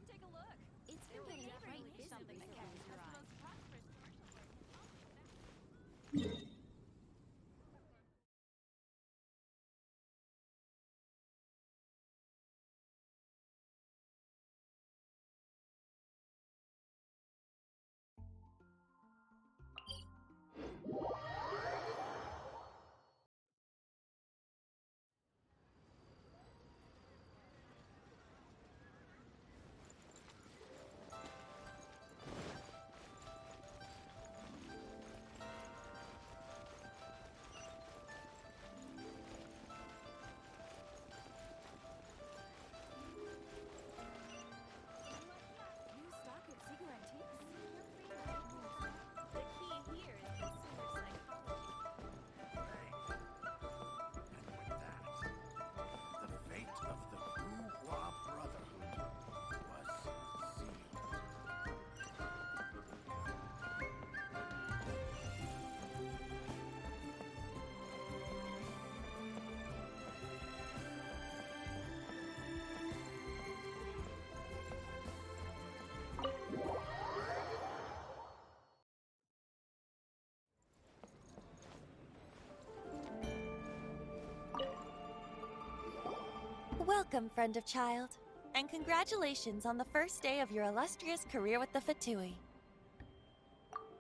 take a look. It's been getting right something that catches your eye. Welcome, friend of Childe, and congratulations on the first day of your illustrious career with the Fatui.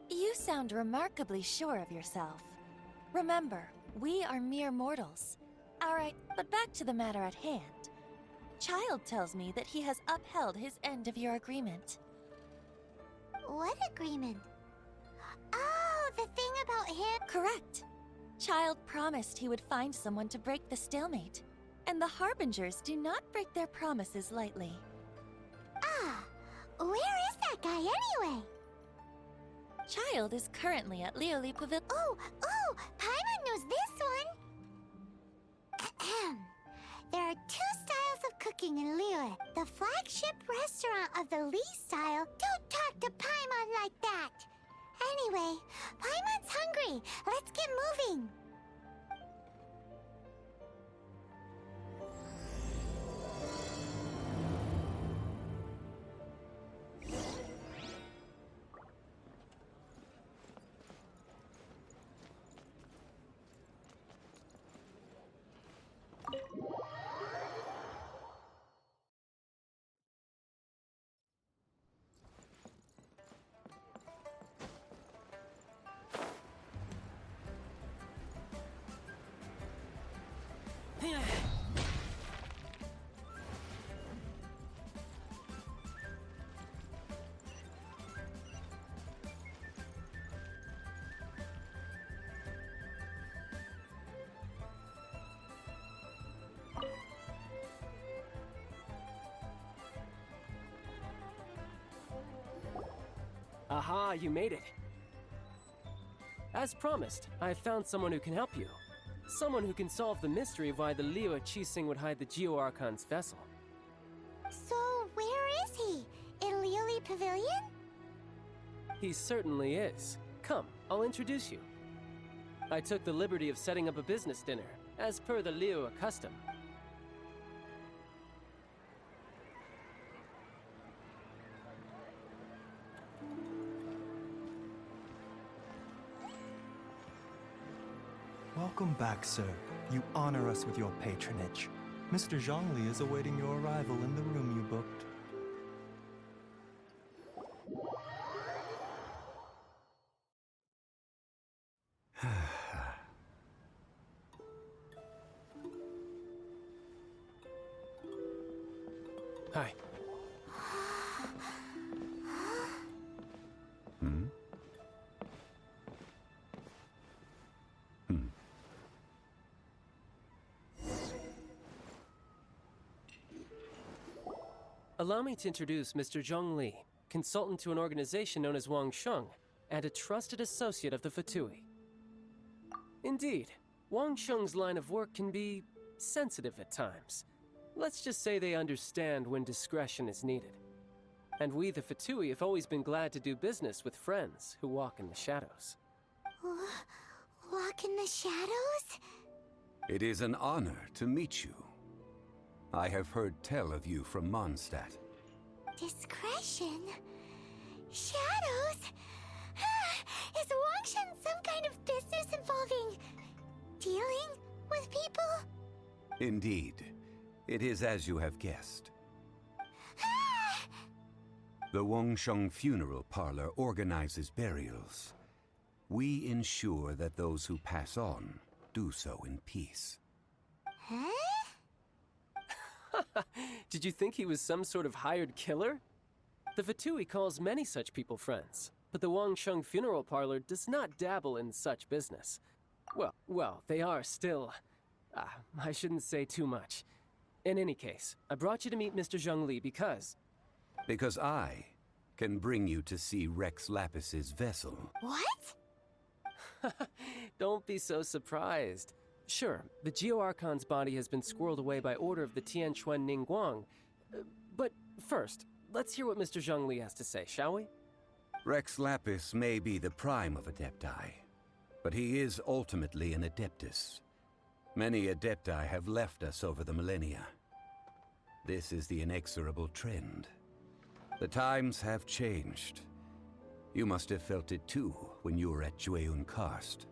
You sound remarkably sure of yourself. Remember, we are mere mortals. Alright, but back to the matter at hand. Childe tells me that he has upheld his end of your agreement. What agreement? Oh, the thing about him? Correct. Childe promised he would find someone to break the stalemate. And the Harbingers do not break their promises lightly. Ah, where is that guy anyway? Childe is currently at Liyue Pavilion. Oh, Paimon knows this one. Ahem. There are 2 styles of cooking in Liyue. The flagship restaurant of the Lee style. Don't talk to Paimon like that. Anyway, Paimon's hungry. Let's get moving. Aha, you made it. As promised, I have found someone who can help you. Someone who can solve the mystery of why the Liyue Qixing would hide the Geo-Archon's vessel. So, where is he? In Liyue Pavilion? He certainly is. Come, I'll introduce you. I took the liberty of setting up a business dinner, as per the Liyue custom. Welcome back, sir. You honor us with your patronage. Mr. Zhongli is awaiting your arrival in the room you booked. Hi. Allow me to introduce Mr. Zhongli, consultant to an organization known as Wang Sheng, and a trusted associate of the Fatui. Indeed, Wang Sheng's line of work can be sensitive at times. Let's just say they understand when discretion is needed. And we, the Fatui, have always been glad to do business with friends who walk in the shadows. Walk in the shadows? It is an honor to meet you. I have heard tell of you from Mondstadt. Discretion? Shadows? Is Wangshan some kind of business involving dealing with people? Indeed. It is as you have guessed. The Wangsheng Funeral Parlor organizes burials. We ensure that those who pass on do so in peace. Huh? Did you think he was some sort of hired killer? The Fatui calls many such people friends, but the Wangsheng Funeral Parlor does not dabble in such business. Well, they are still... I shouldn't say too much. In any case, I brought you to meet Mr. Zhongli because... Because I can bring you to see Rex Lapis's vessel. What? Don't be so surprised. Sure, the Geo-Archon's body has been squirreled away by order of the Tianquan Ningguang. But first, let's hear what Mr. Zhongli has to say, shall we? Rex Lapis may be the prime of Adepti, but he is ultimately an Adeptus. Many Adepti have left us over the millennia. This is the inexorable trend. The times have changed. You must have felt it too when you were at Jueyun Karst.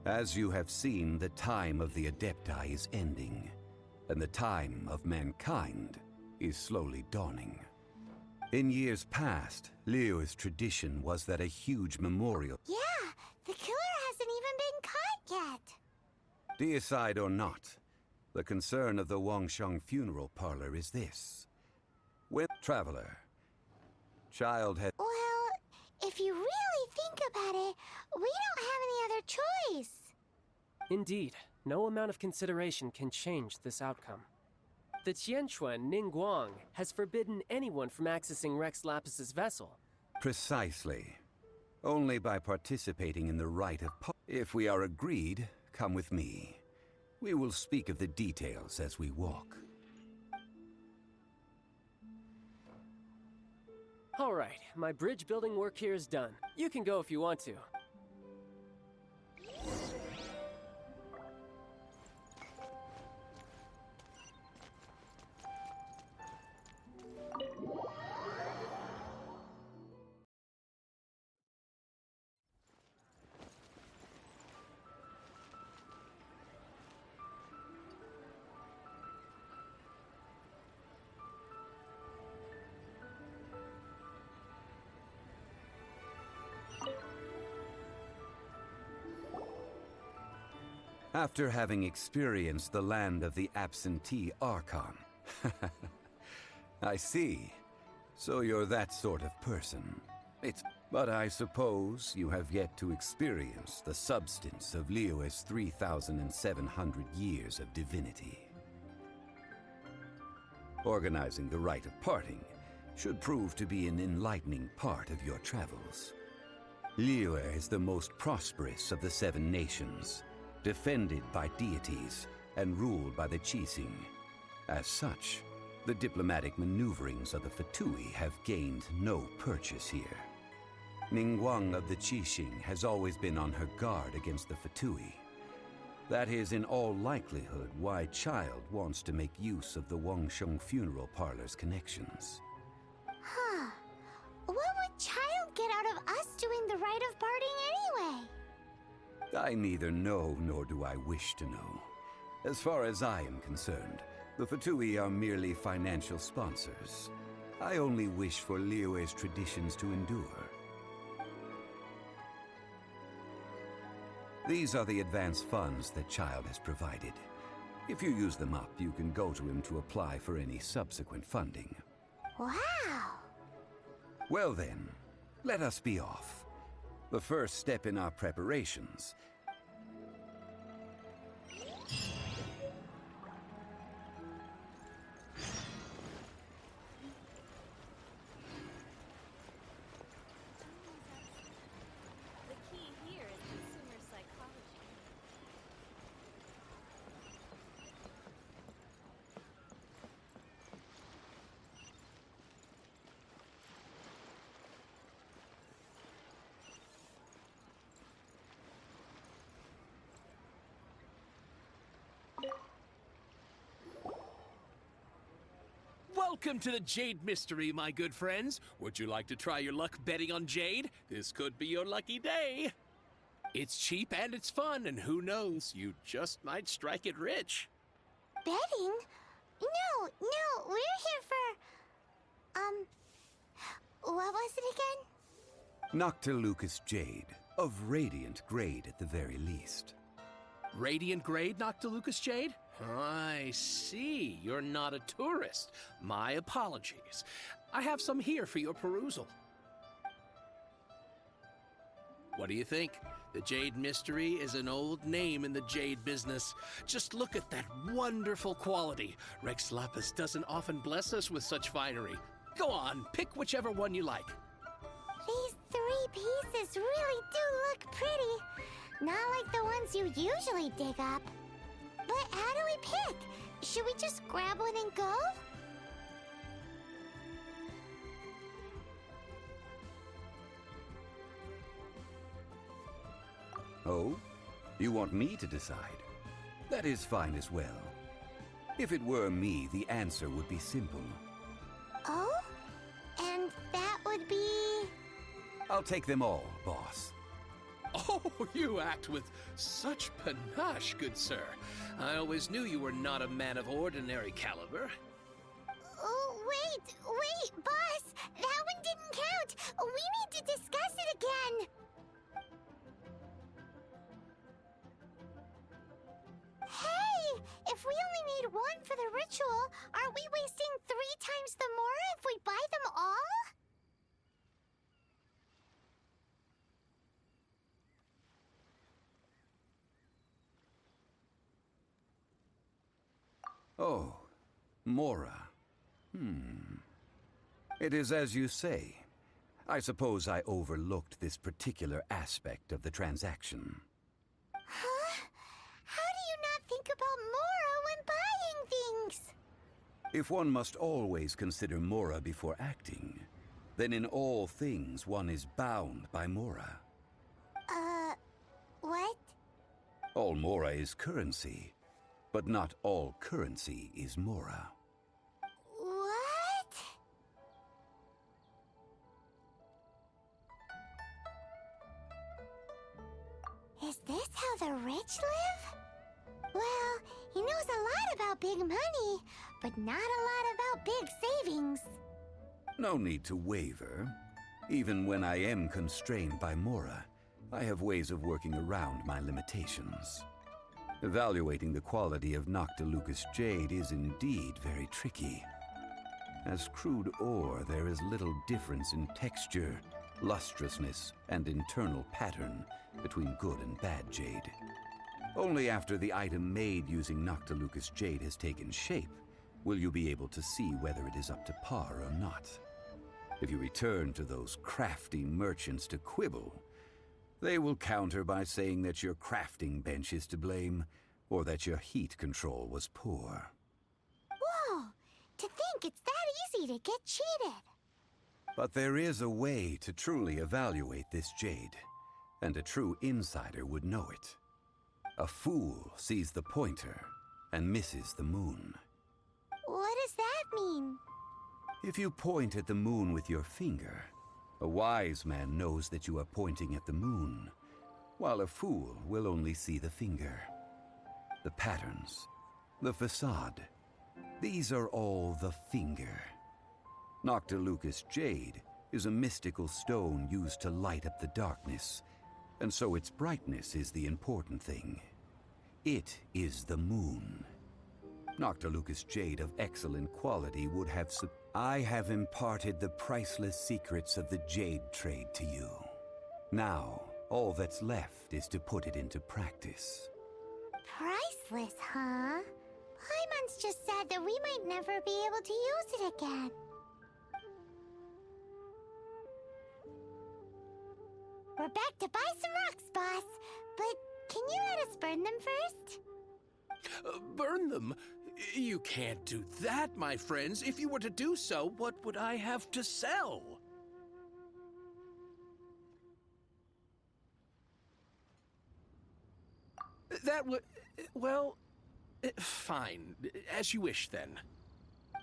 As you have seen, the time of the Adepti is ending, and the time of mankind is slowly dawning. In years past, Liyue's tradition was that a huge memorial... Yeah, the killer hasn't even been caught yet. Deicide or not, the concern of the Wangsheng Funeral Parlor is this. When Traveler, Childe has... Well, if you really think about it, we don't have any other choice. Indeed, no amount of consideration can change this outcome. The Tianquan Ningguang has forbidden anyone from accessing Rex Lapis's vessel. Precisely. Only by participating in the rite of... If we are agreed, come with me. We will speak of the details as we walk. All right, my bridge building work here is done. You can go if you want to. After having experienced the land of the absentee Archon. I see. So you're that sort of person. But I suppose you have yet to experience the substance of Liyue's 3,700 years of divinity. Organizing the rite of parting should prove to be an enlightening part of your travels. Liyue is the most prosperous of the 7 nations, defended by deities and ruled by the Qixing. As such, the diplomatic maneuverings of the Fatui have gained no purchase here. Ningguang of the Qixing has always been on her guard against the Fatui. That is in all likelihood why Childe wants to make use of the Wangsheng Funeral Parlor's connections. Huh. What would Childe get out of us doing the rite of parting anyway? I neither know nor do I wish to know. As far as I am concerned, the Fatui are merely financial sponsors. I only wish for Liyue's traditions to endure. These are the advance funds that Childe has provided. If you use them up, you can go to him to apply for any subsequent funding. Wow! Well then, let us be off. The first step in our preparations. The key here is consumer psychology. Welcome to the Jade Mystery, my good friends. Would you like to try your luck betting on Jade? This could be your lucky day. It's cheap and it's fun, and who knows, you just might strike it rich. Betting? No, we're here for... what was it again? Noctilucous Jade, of radiant grade at the very least. Radiant grade, Noctilucous Jade? I see. You're not a tourist. My apologies. I have some here for your perusal. What do you think? The Jade Mystery is an old name in the jade business. Just look at that wonderful quality. Rex Lapis doesn't often bless us with such finery. Go on, pick whichever one you like. These 3 pieces really do look pretty. Not like the ones you usually dig up. But how do we pick? Should we just grab one and go? Oh? You want me to decide? That is fine as well. If it were me, the answer would be simple. Oh? And that would be... I'll take them all, boss. Oh, you act with such panache, good sir. I always knew you were not a man of ordinary caliber. Oh, wait, boss! That one didn't count! We need to discuss it again! Hey! If we only need one for the ritual, aren't we wasting 3 times the more if we buy them all? Oh, Mora. It is as you say. I suppose I overlooked this particular aspect of the transaction. Huh? How do you not think about Mora when buying things? If one must always consider Mora before acting, then in all things one is bound by Mora. What? All Mora is currency, but not all currency is Mora. What? Is this how the rich live? Well, he knows a lot about big money, but not a lot about big savings. No need to waver. Even when I am constrained by Mora, I have ways of working around my limitations. Evaluating the quality of Noctilucous Jade is indeed very tricky. As crude ore, there is little difference in texture, lustrousness, and internal pattern between good and bad jade. Only after the item made using Noctilucous Jade has taken shape will you be able to see whether it is up to par or not. If you return to those crafty merchants to quibble, they will counter by saying that your crafting bench is to blame, or that your heat control was poor. Whoa! To think it's that easy to get cheated! But there is a way to truly evaluate this jade, and a true insider would know it. A fool sees the pointer and misses the moon. What does that mean? If you point at the moon with your finger, a wise man knows that you are pointing at the moon, while a fool will only see the finger. The patterns, the facade, these are all the finger. Noctilucous Jade is a mystical stone used to light up the darkness, and so its brightness is the important thing. It is the moon. Noctilucous Jade of excellent quality would have I have imparted the priceless secrets of the jade trade to you. Now, all that's left is to put it into practice. Priceless, huh? Paimon's just said that we might never be able to use it again. We're back to buy some rocks, boss. But can you let us burn them first? Burn them? You can't do that, my friends. If you were to do so, what would I have to sell? That would... well... fine. As you wish, then.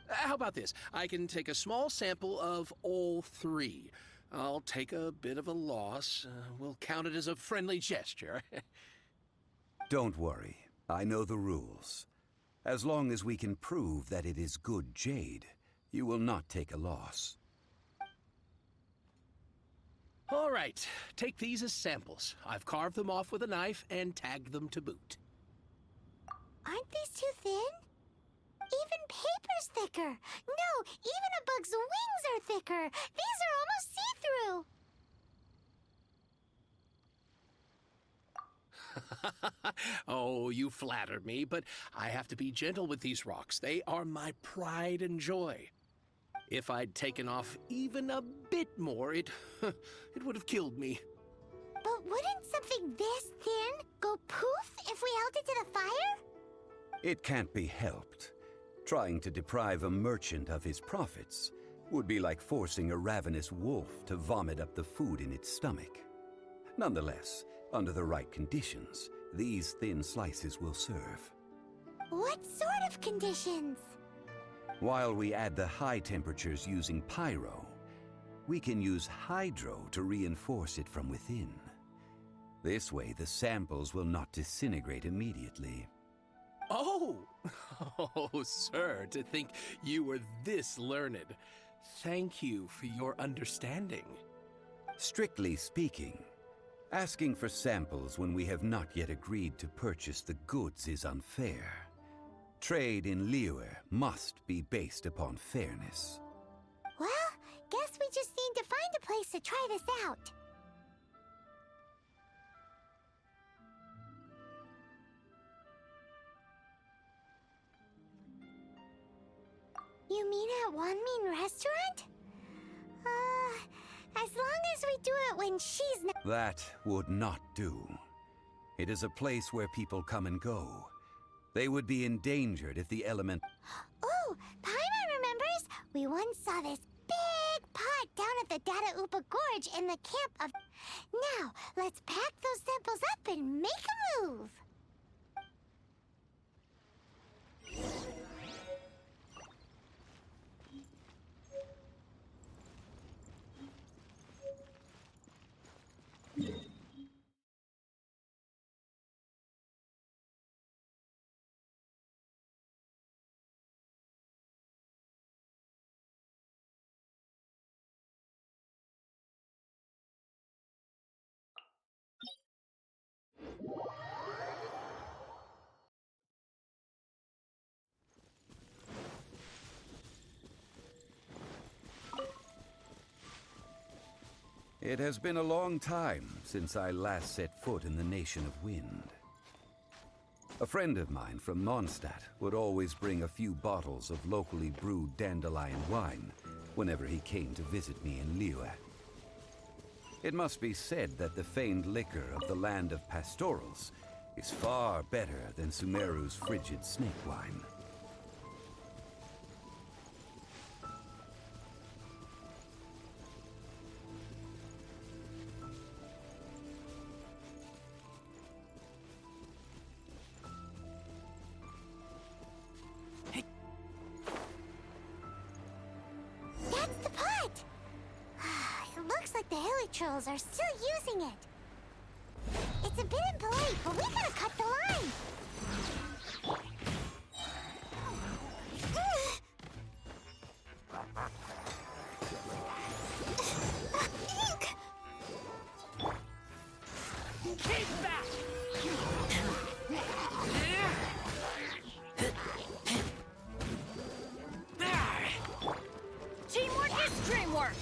How about this? I can take a small sample of all three. I'll take a bit of a loss. We'll count it as a friendly gesture. Don't worry. I know the rules. As long as we can prove that it is good jade, you will not take a loss. All right, take these as samples. I've carved them off with a knife and tagged them to boot. Aren't these too thin? Even paper's thicker. No, even a bug's wings are thicker. These are almost see-through. Oh, you flatter me, but I have to be gentle with these rocks. They are my pride and joy. If I'd taken off even a bit more, it would have killed me. But wouldn't something this thin go poof if we held it to the fire? It can't be helped. Trying to deprive a merchant of his profits would be like forcing a ravenous wolf to vomit up the food in its stomach. Nonetheless, under the right conditions, these thin slices will serve. What sort of conditions? While we add the high temperatures using Phyro, we can use Hydro to reinforce it from within. This way, the samples will not disintegrate immediately. Oh! Oh, sir, to think you were this learned. Thank you for your understanding. Strictly speaking, asking for samples when we have not yet agreed to purchase the goods is unfair. Trade in Liyue must be based upon fairness. Well, guess we just need to find a place to try this out. You mean at Wanmin Restaurant? As long as we do it when she's not— That would not do. It is a place where people come and go. They would be endangered if the element— Oh, Paimon remembers! We once saw this big pot down at the Data Upa Gorge in the camp of— Now, let's pack those samples up and make a move! It has been a long time since I last set foot in the Nation of Wind. A friend of mine from Mondstadt would always bring a few bottles of locally brewed dandelion wine whenever he came to visit me in Liyue. It must be said that the famed liquor of the land of pastorals is far better than Sumeru's frigid snake wine. That's the pot! It looks like the Hilichurls are still using it. It's a bit impolite, but we gotta cut the line! Ink! Keep that! Teamwork is dreamwork!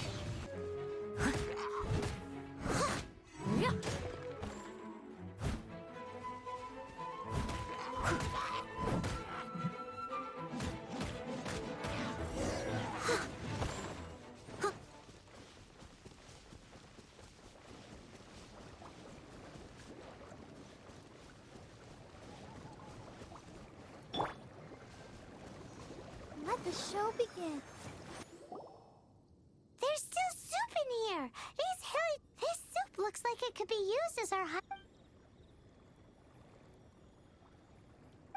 Let the show begin. There's still soup in here! This soup looks like it could be used as our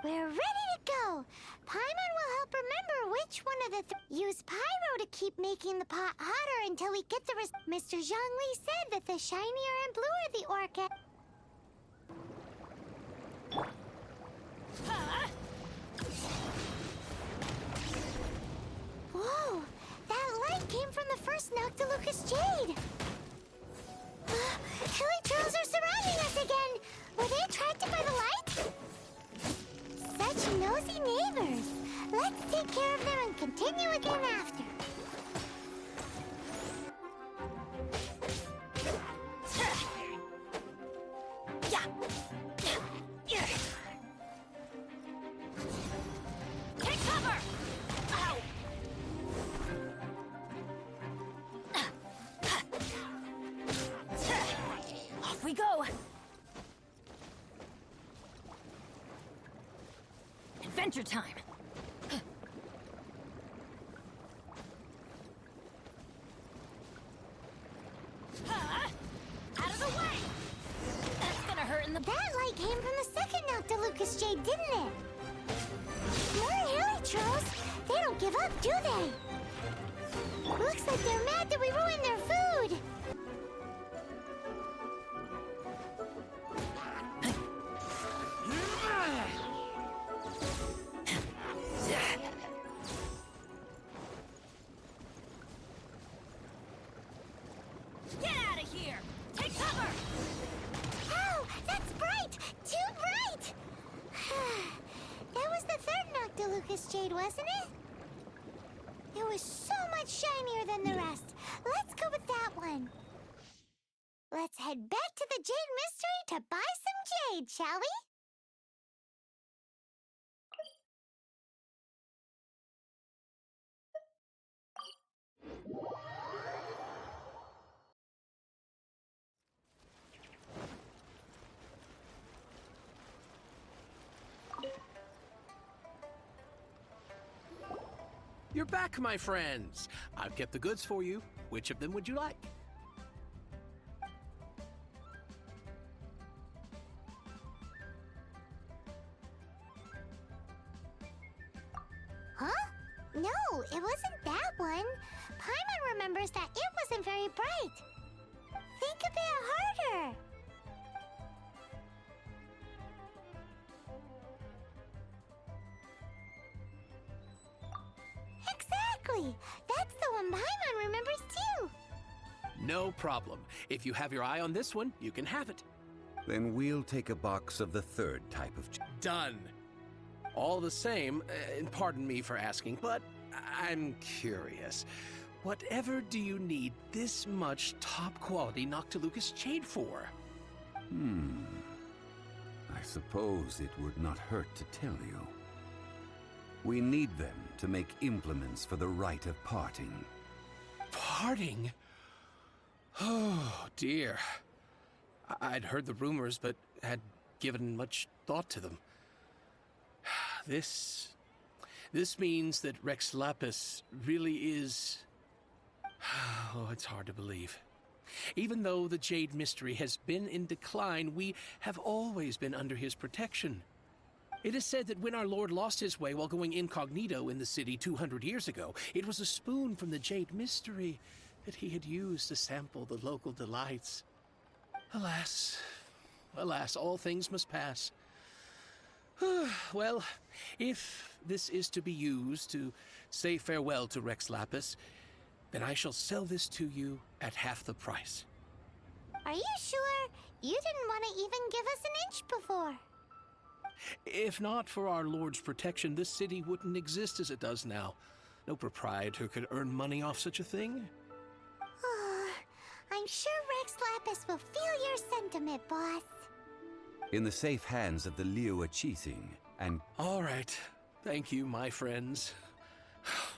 We're ready to go! Paimon will help remember which one of the use Phyro to keep making the pot hotter until we get the Mr. Zhongli said that the shinier and bluer the orchid... Whoa! That light came from the first Noctilucous Jade! Hilichurls are surrounding us again! Were they attracted by the light? Such nosy neighbors! Let's take care of them and continue again after. Take cover! Ow! Off we go! Adventure time! Out of the way! That's gonna hurt in the... That light came from the second Noctilucous Jade, didn't it? More Hilichurls! They don't give up, do they? Looks like they're mad that we ruined their food! Get out of here! Take cover! Oh, that's bright! Too bright! That was the third Noctilucous Jade, wasn't it? It was so much shinier than the rest. Let's go with that one. Let's head back to the Jade Mystery to buy some jade, shall we? You're back, my friends. I've kept the goods for you. Which of them would you like? Huh? No, it wasn't that one. Paimon remembers that it wasn't very bright. Think a bit harder. Exactly! That's the one Paimon remembers too! No problem. If you have your eye on this one, you can have it. Then we'll take a box of the third type of... Done. All the same, and pardon me for asking, but I'm curious. Whatever do you need this much top-quality Noctilucous Jade for? I suppose it would not hurt to tell you. We need them to make implements for the rite of parting. Parting? Oh, dear. I'd heard the rumors, but had given much thought to them. This means that Rex Lapis really is... Oh, it's hard to believe. Even though the Jade Mystery has been in decline, we have always been under his protection. It is said that when our Lord lost his way while going incognito in the city 200 years ago, it was a spoon from the Jade Mystery that he had used to sample the local delights. Alas, alas, all things must pass. Well, if this is to be used to say farewell to Rex Lapis, then I shall sell this to you at half the price. Are you sure? You didn't want to even give us an inch before. If not for our Lord's protection, this city wouldn't exist as it does now. No proprietor could earn money off such a thing. I'm sure Rex Lapis will feel your sentiment, boss. In the safe hands of the Liyue and... All right. Thank you, my friends.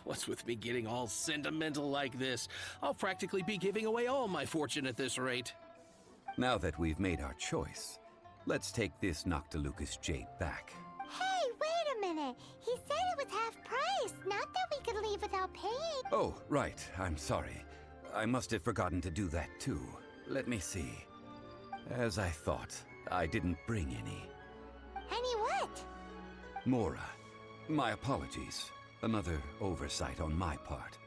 What's with me getting all sentimental like this? I'll practically be giving away all my fortune at this rate. Now that we've made our choice, let's take this Noctilucous Jade back. Hey, wait a minute. He said it was half price, not that we could leave without paying. Oh, right. I'm sorry. I must have forgotten to do that too. Let me see. As I thought, I didn't bring any. Any what? Mora. My apologies. Another oversight on my part.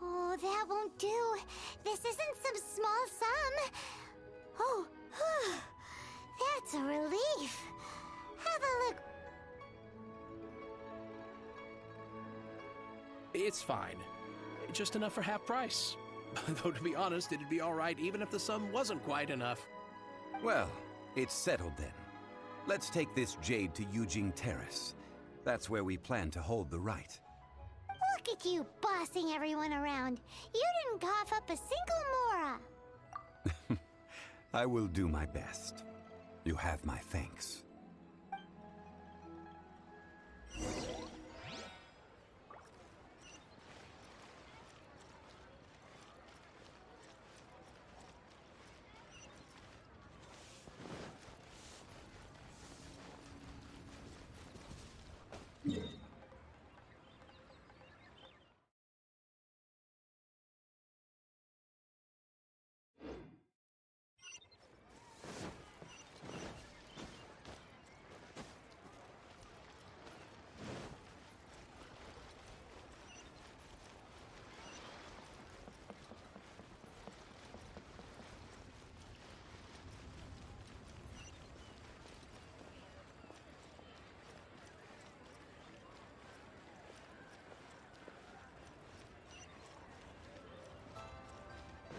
Oh, that won't do. This isn't some small sum. Oh, that's a relief. Have a look. It's fine. Just enough for half price. Though, to be honest, it'd be all right even if the sum wasn't quite enough. Well, it's settled then. Let's take this jade to Yujing Terrace. That's where we plan to hold the rite. Look at you bossing everyone around. You didn't cough up a single Mora. I will do my best. You have my thanks.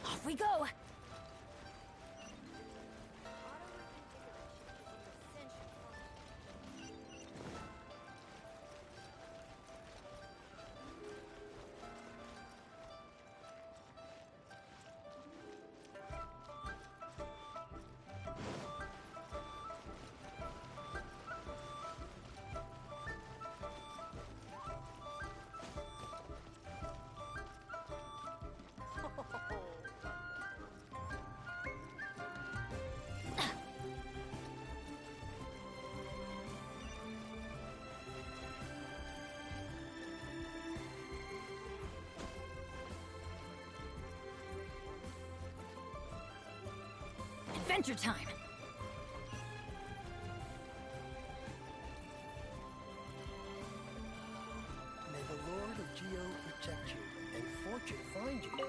Off we go! Adventure time! May the Lord of Geo protect you, and fortune find you.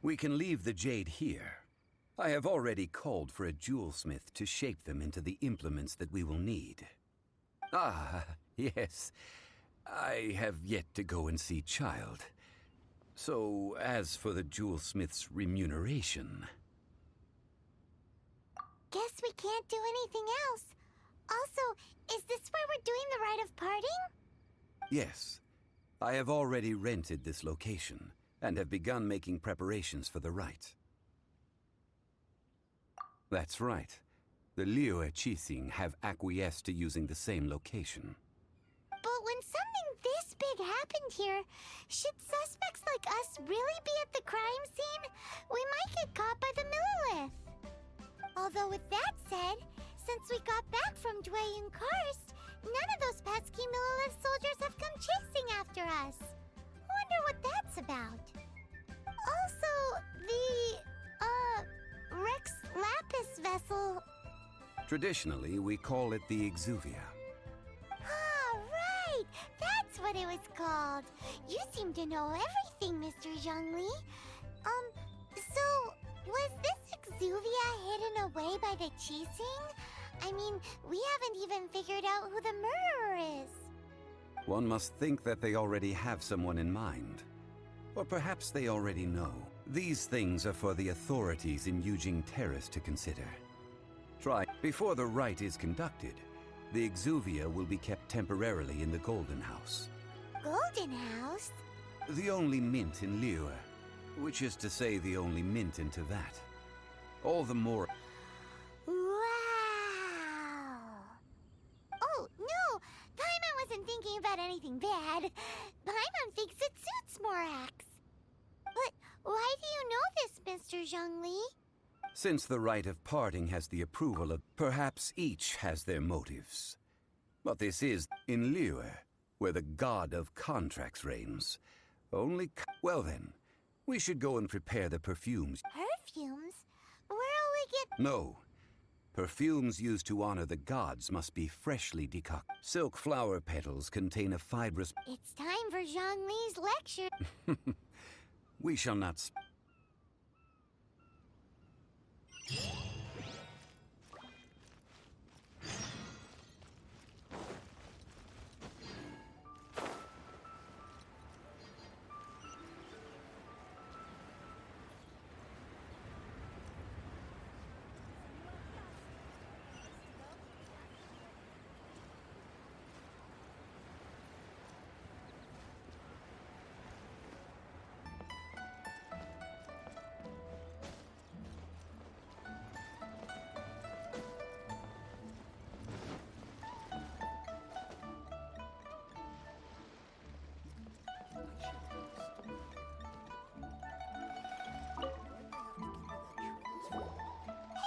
We can leave the jade here. I have already called for a jewelsmith to shape them into the implements that we will need. Ah, yes. I have yet to go and see Childe. So, as for the jewelsmith's remuneration... Guess we can't do anything else. Also, is this where we're doing the rite of parting? Yes. I have already rented this location, and have begun making preparations for the rite. That's right. The Liyue Qixing have acquiesced to using the same location. But when something this big happened here, should suspects like us really be at the crime scene? We might get caught by the Millilith. Although with that said, since we got back from Dway and Karst, none of those pesky Millilith soldiers have come chasing after us. Wonder what that's about. Also, the, Rex Lapis vessel... Traditionally, we call it the Exuvia. Ah, right! That's what it was called. You seem to know everything, Mr. Zhongli. So, was this Exuvia hidden away by the Qixing? I mean, we haven't even figured out who the murderer is. One must think that they already have someone in mind. Or perhaps they already know. These things are for the authorities in Yujing Terrace to consider. Try. Before the rite is conducted, the exuvia will be kept temporarily in the Golden House. Golden House? The only mint in Liyue, which is to say the only mint in Teyvat. All the more... Wow! Oh, no! Paimon wasn't thinking about anything bad. Paimon thinks it suits Morax. But why do you know this, Mr. Zhongli? Since the rite of parting has the approval of... Perhaps each has their motives. But this is in Liyue, where the god of contracts reigns. Well then, we should go and prepare the perfumes. Perfumes? Where'll we get... No. Perfumes used to honor the gods must be freshly decocted. Silk flower petals contain a fibrous... It's time for Zhongli's lecture. We shall not...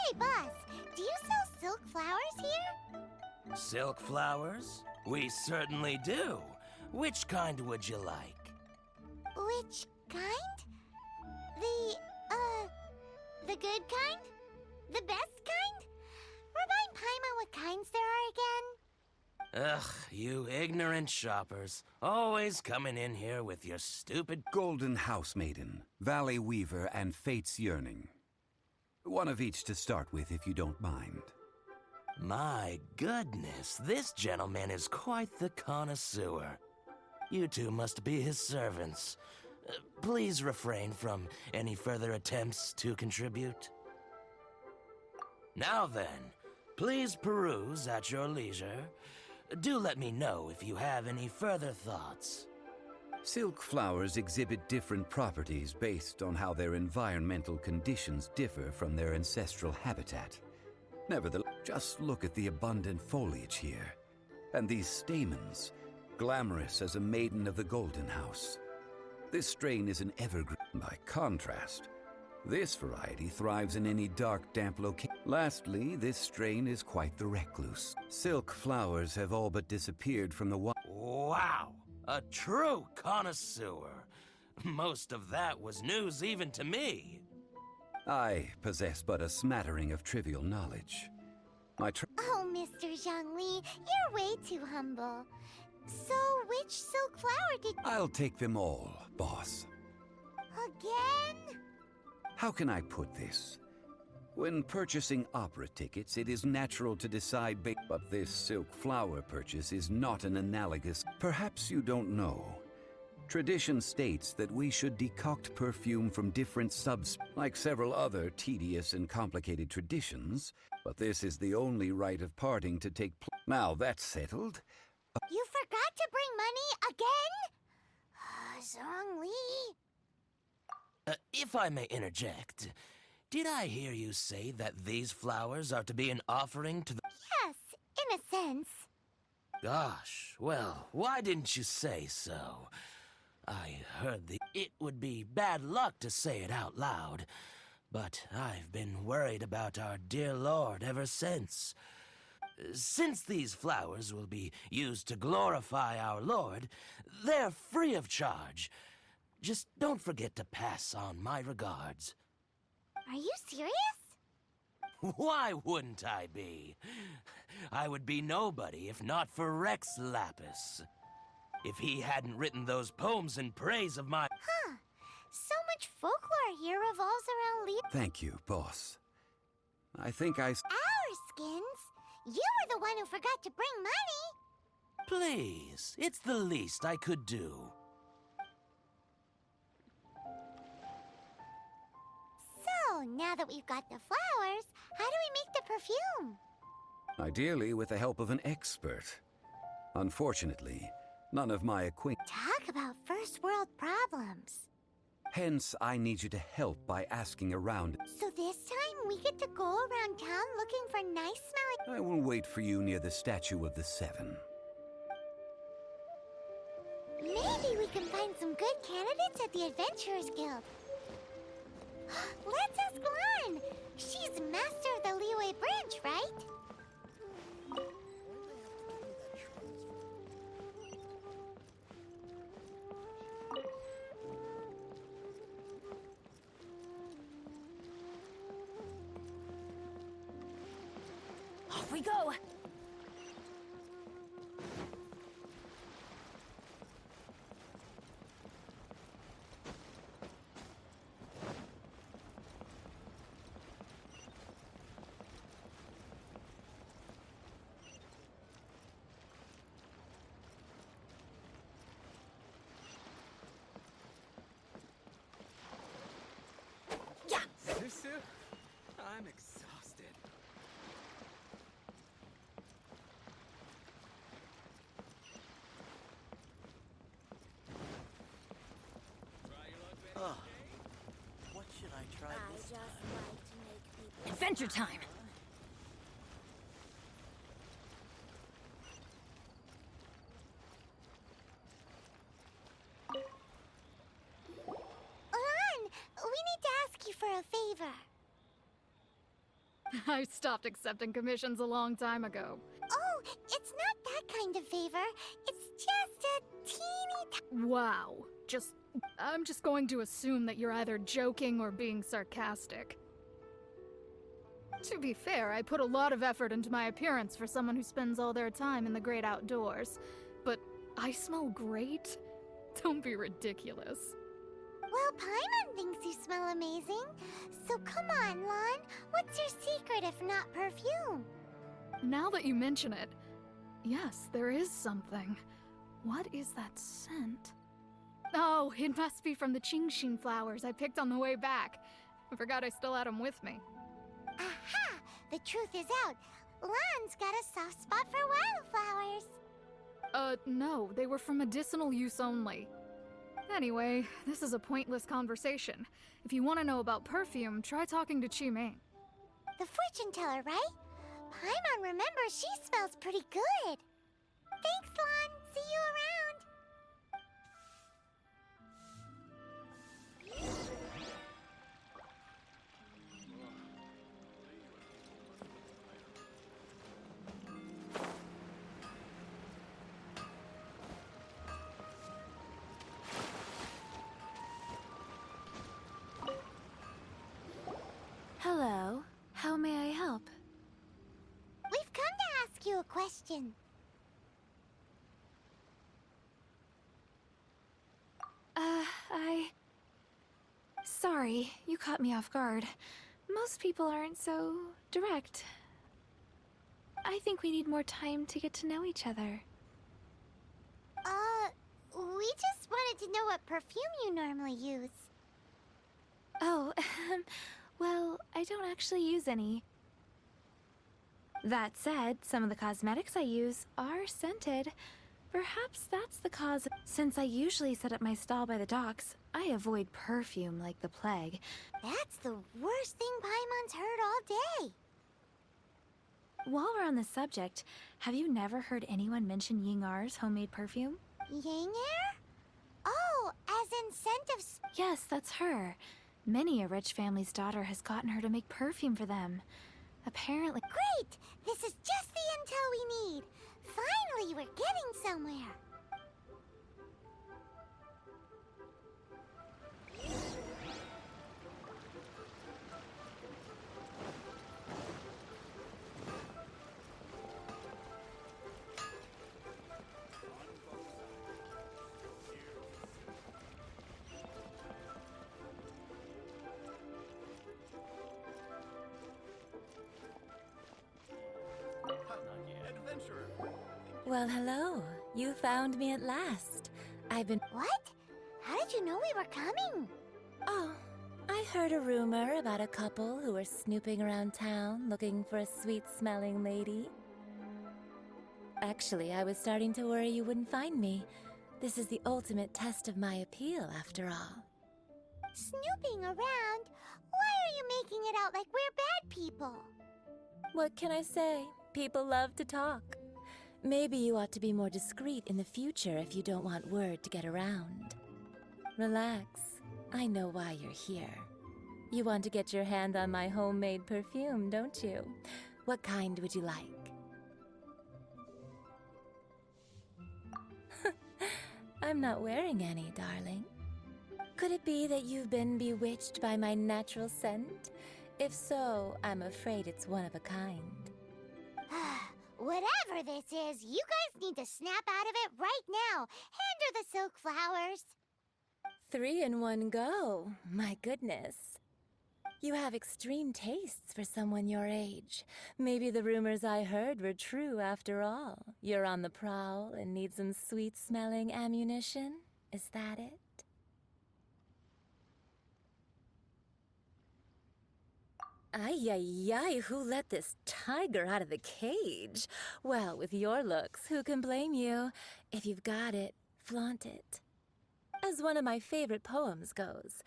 Hey, boss, do you sell silk flowers here? Silk flowers? We certainly do. Which kind would you like? Which kind? The good kind? The best kind? Remind Paimon what kinds there are again. Ugh, you ignorant shoppers. Always coming in here with your stupid... Golden House Maiden, Valley Weaver, and Fate's Yearning. One of each to start with, if you don't mind. My goodness, this gentleman is quite the connoisseur. You two must be his servants. Please refrain from any further attempts to contribute. Now then, please peruse at your leisure. Do let me know if you have any further thoughts. Silk flowers exhibit different properties based on how their environmental conditions differ from their ancestral habitat. Nevertheless, just look at the abundant foliage here. And these stamens, glamorous as a maiden of the Golden House. This strain is an evergreen. By contrast, this variety thrives in any dark, damp location. Lastly, this strain is quite the recluse. Silk flowers have all but disappeared from the wild. Wow! A true connoisseur. Most of that was news even to me. I possess but a smattering of trivial knowledge. Oh, Mr. Zhongli, you're way too humble. So, which silk flower did... I'll take them all, boss. Again? How can I put this? When purchasing opera tickets, it is natural to decide but this silk flower purchase is not an analogous... Perhaps you don't know. Tradition states that we should decoct perfume from different like several other tedious and complicated traditions, but this is the only rite of parting to take place. Now that's settled. You forgot to bring money again? Zhongli. If I may interject, did I hear you say that these flowers are to be an offering to the... Yes, in a sense. Gosh, well, why didn't you say so? I heard it would be bad luck to say it out loud, but I've been worried about our dear Lord ever since. Since these flowers will be used to glorify our Lord, they're free of charge. Just don't forget to pass on my regards. Are you serious? Why wouldn't I be? I would be nobody if not for Rex Lapis. If he hadn't written those poems in praise of my... Huh. So much folklore here revolves around Liyue. Thank you, boss. I think I... Our skins? You were the one who forgot to bring money. Please, it's the least I could do. So, now now that we've got the flowers, how do we make the perfume? Ideally with the help of an expert. Unfortunately, none of my acquaintances. Talk about first world problems. Hence, I need you to help by asking around. So this time we get to go around town looking for nice smelling. I will wait for you near the statue of the Seven. Maybe we can find some good candidates at the Adventurers Guild. Let's ask Lan. She's master of the Liyue branch, right? Off we go! Susu? I'm exhausted. Oh. What should I try this time? Adventure time! Lan, we need to ask you for a favor. I stopped accepting commissions a long time ago. Oh, it's not that kind of favor. It's just a teeny Wow. I'm just going to assume that you're either joking or being sarcastic. To be fair, I put a lot of effort into my appearance for someone who spends all their time in the great outdoors. But I smell great? Don't be ridiculous. Well, Paimon thinks you smell amazing. So come on, Lan. What's your secret if not perfume? Now that you mention it, yes, there is something. What is that scent? Oh, it must be from the Qingxin flowers I picked on the way back. I forgot I still had them with me. Aha! The truth is out. Lan's got a soft spot for wildflowers. No, they were for medicinal use only. Anyway, this is a pointless conversation. If you want to know about perfume, try talking to Qiming. The fortune teller, right? Paimon remembers she smells pretty good. Thanks, Lan. See you around. Hello. How may I help? We've come to ask you a question. Sorry, you caught me off guard. Most people aren't so direct. I think we need more time to get to know each other. We just wanted to know what perfume you normally use. Oh, well, I don't actually use any. That said, some of the cosmetics I use are scented. Perhaps that's the cause. Since I usually set up my stall by the docks, I avoid perfume like the plague. That's the worst thing Paimon's heard all day. While we're on the subject, have you never heard anyone mention Yingar's homemade perfume? Yingar? Oh, as in scent of... Yes, that's her. Many a rich family's daughter has gotten her to make perfume for them. Apparently... Great! This is just the intel we need. Finally, we're getting somewhere. Well, hello. You found me at last. I've been... What? How did you know we were coming? Oh, I Heard a rumor about a couple who were snooping around town looking for a sweet-smelling lady. Actually, I was starting to worry you wouldn't find me. This is the ultimate test of my appeal, after all. Snooping around? Why are you making it out like we're bad people? What can I say? People love to talk. Maybe you ought to be more discreet in the future if you don't want word to get around. Relax. I know why you're here. You want to get your hand on my homemade perfume, don't you? What kind would you like? I'm not wearing any, darling. Could it be that you've been bewitched by my natural scent? If so, I'm afraid it's one of a kind. Whatever this is, you guys need to snap out of it right now. Hand her the silk flowers. 3 in one go. My goodness. You have extreme tastes for someone your age. Maybe the rumors I heard were true after all. You're on the prowl and need some sweet-smelling ammunition? Is that it? Ay, ay, ay, who let this tiger out of the cage? Well, with your looks, who can blame you? If you've got it, flaunt it. As one of my favorite poems goes,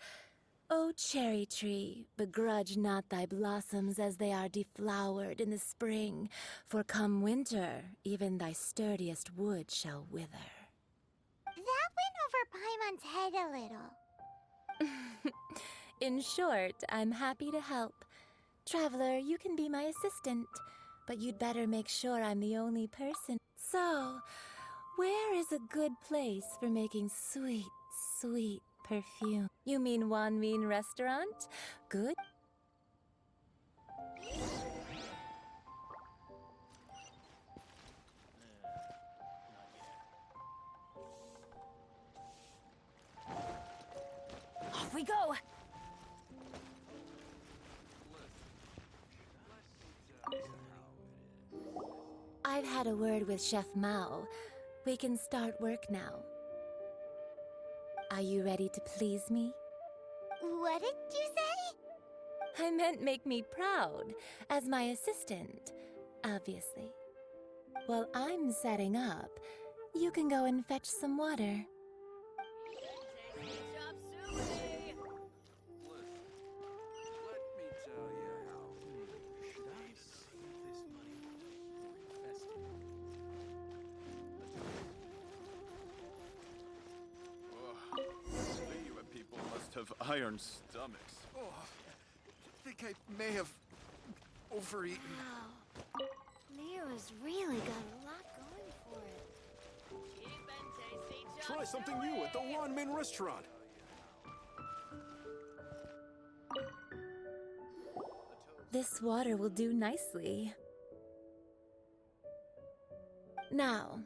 "O cherry tree, begrudge not thy blossoms as they are deflowered in the spring, for come winter, even thy sturdiest wood shall wither." That went over Paimon's head a little. In short, I'm happy to help. Traveler, you can be my assistant, but you'd better make sure I'm the only person. So, where is a good place for making sweet, sweet perfume? You mean Wanmin restaurant? Good. Off we go! I've had a word with Chef Mao. We can start work now. Are you ready to please me? What did you say? I meant make me proud, as my assistant, obviously. While I'm setting up, you can go and fetch some water. Have iron stomachs. Oh, I think I may have overeaten. Wow. Liyue's really got a lot going for it. Try something new at the Wanmin restaurant. This water will do nicely. Now,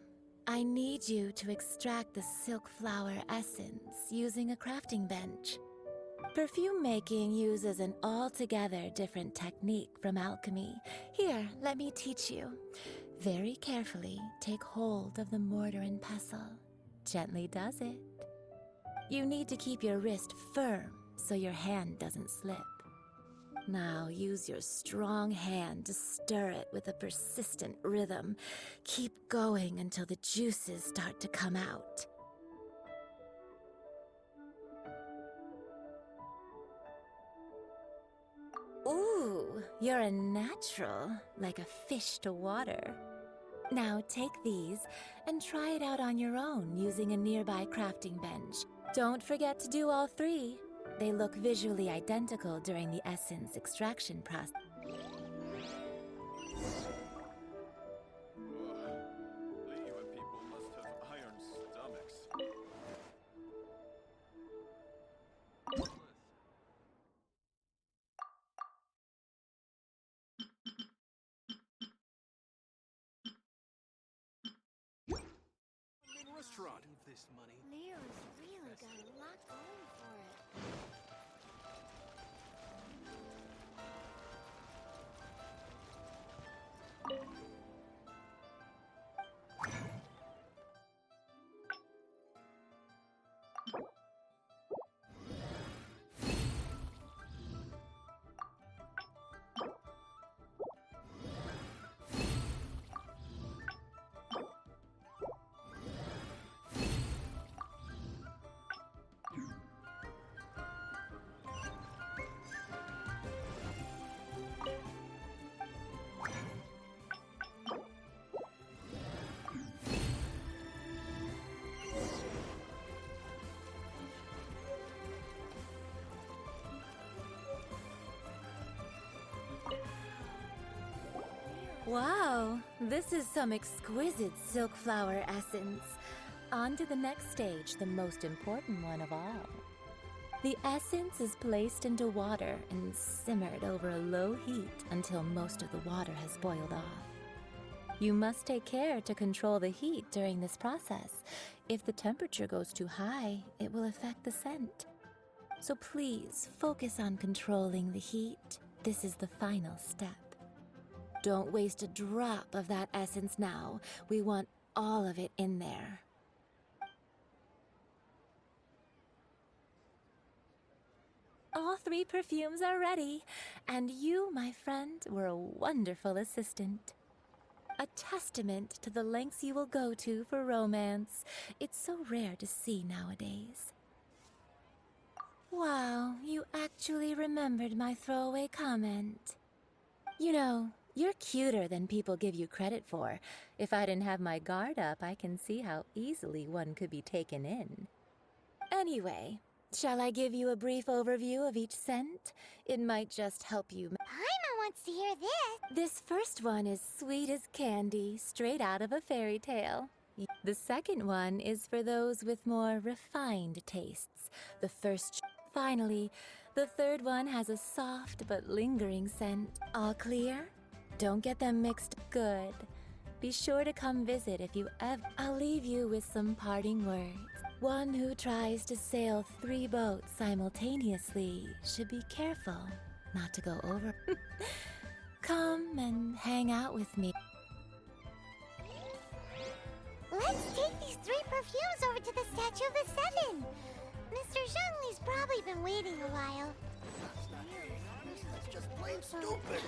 I need you to extract the silk flower essence using a crafting bench. Perfume making uses an altogether different technique from alchemy. Here, let me teach you. Very carefully, take hold of the mortar and pestle. Gently does it. You need to keep your wrist firm so your hand doesn't slip. Now use your strong hand to stir it with a persistent rhythm. Keep going until the juices start to come out. Ooh, you're a natural, like a fish to water. Now take these and try it out on your own using a nearby crafting bench. Don't forget to do all 3. They look visually identical during the essence extraction process. Liyue people must have iron stomachs. Restaurant. This money. Liyue's really got a lot going for it. Wow, this is some exquisite silk flower essence. On to the next stage, the most important one of all. The essence is placed into water and simmered over a low heat until most of the water has boiled off. You must take care to control the heat during this process. If the temperature goes too high, it will affect the scent. So please focus on controlling the heat. This is the final step. Don't waste a drop of that essence now. We want all of it in there. All 3 perfumes are ready, and you, my friend, were a wonderful assistant. A testament to the lengths you will go to for romance. It's so rare to see nowadays. Wow, you actually remembered my throwaway comment. You know, you're cuter than people give you credit for. If I didn't have my guard up, I can see how easily one could be taken in. Anyway, shall I give you a brief overview of each scent? It might just help you. Paimon wants to hear this. This first one is sweet as candy, straight out of a fairy tale. The second one is for those with more refined tastes. Finally, the third one has a soft but lingering scent. All clear? Don't get them mixed. Good. Be sure to come visit if you ever. I'll leave you with some parting words. One who tries to sail 3 boats simultaneously should be careful not to go over. Come and hang out with me. Let's take these 3 perfumes over to the Statue of the Seven. Mr. Zhongli's probably been waiting a while. That's just plain stupid.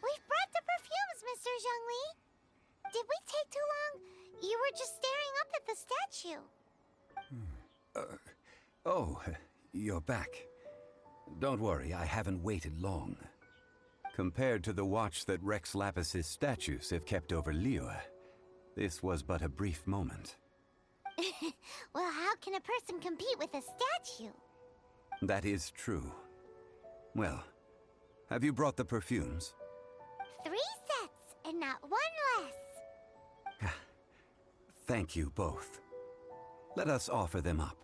We've brought the perfumes, Mr. Zhongli. Did we take too long? You were just staring up at the statue. Oh, you're back. Don't worry, I haven't waited long. Compared to the watch that Rex Lapis's statues have kept over Liyue, this was but a brief moment. Well, how can a person compete with a statue? That is true. Well, have you brought the perfumes? 3 sets, and not 1 less. Thank you both. Let us offer them up.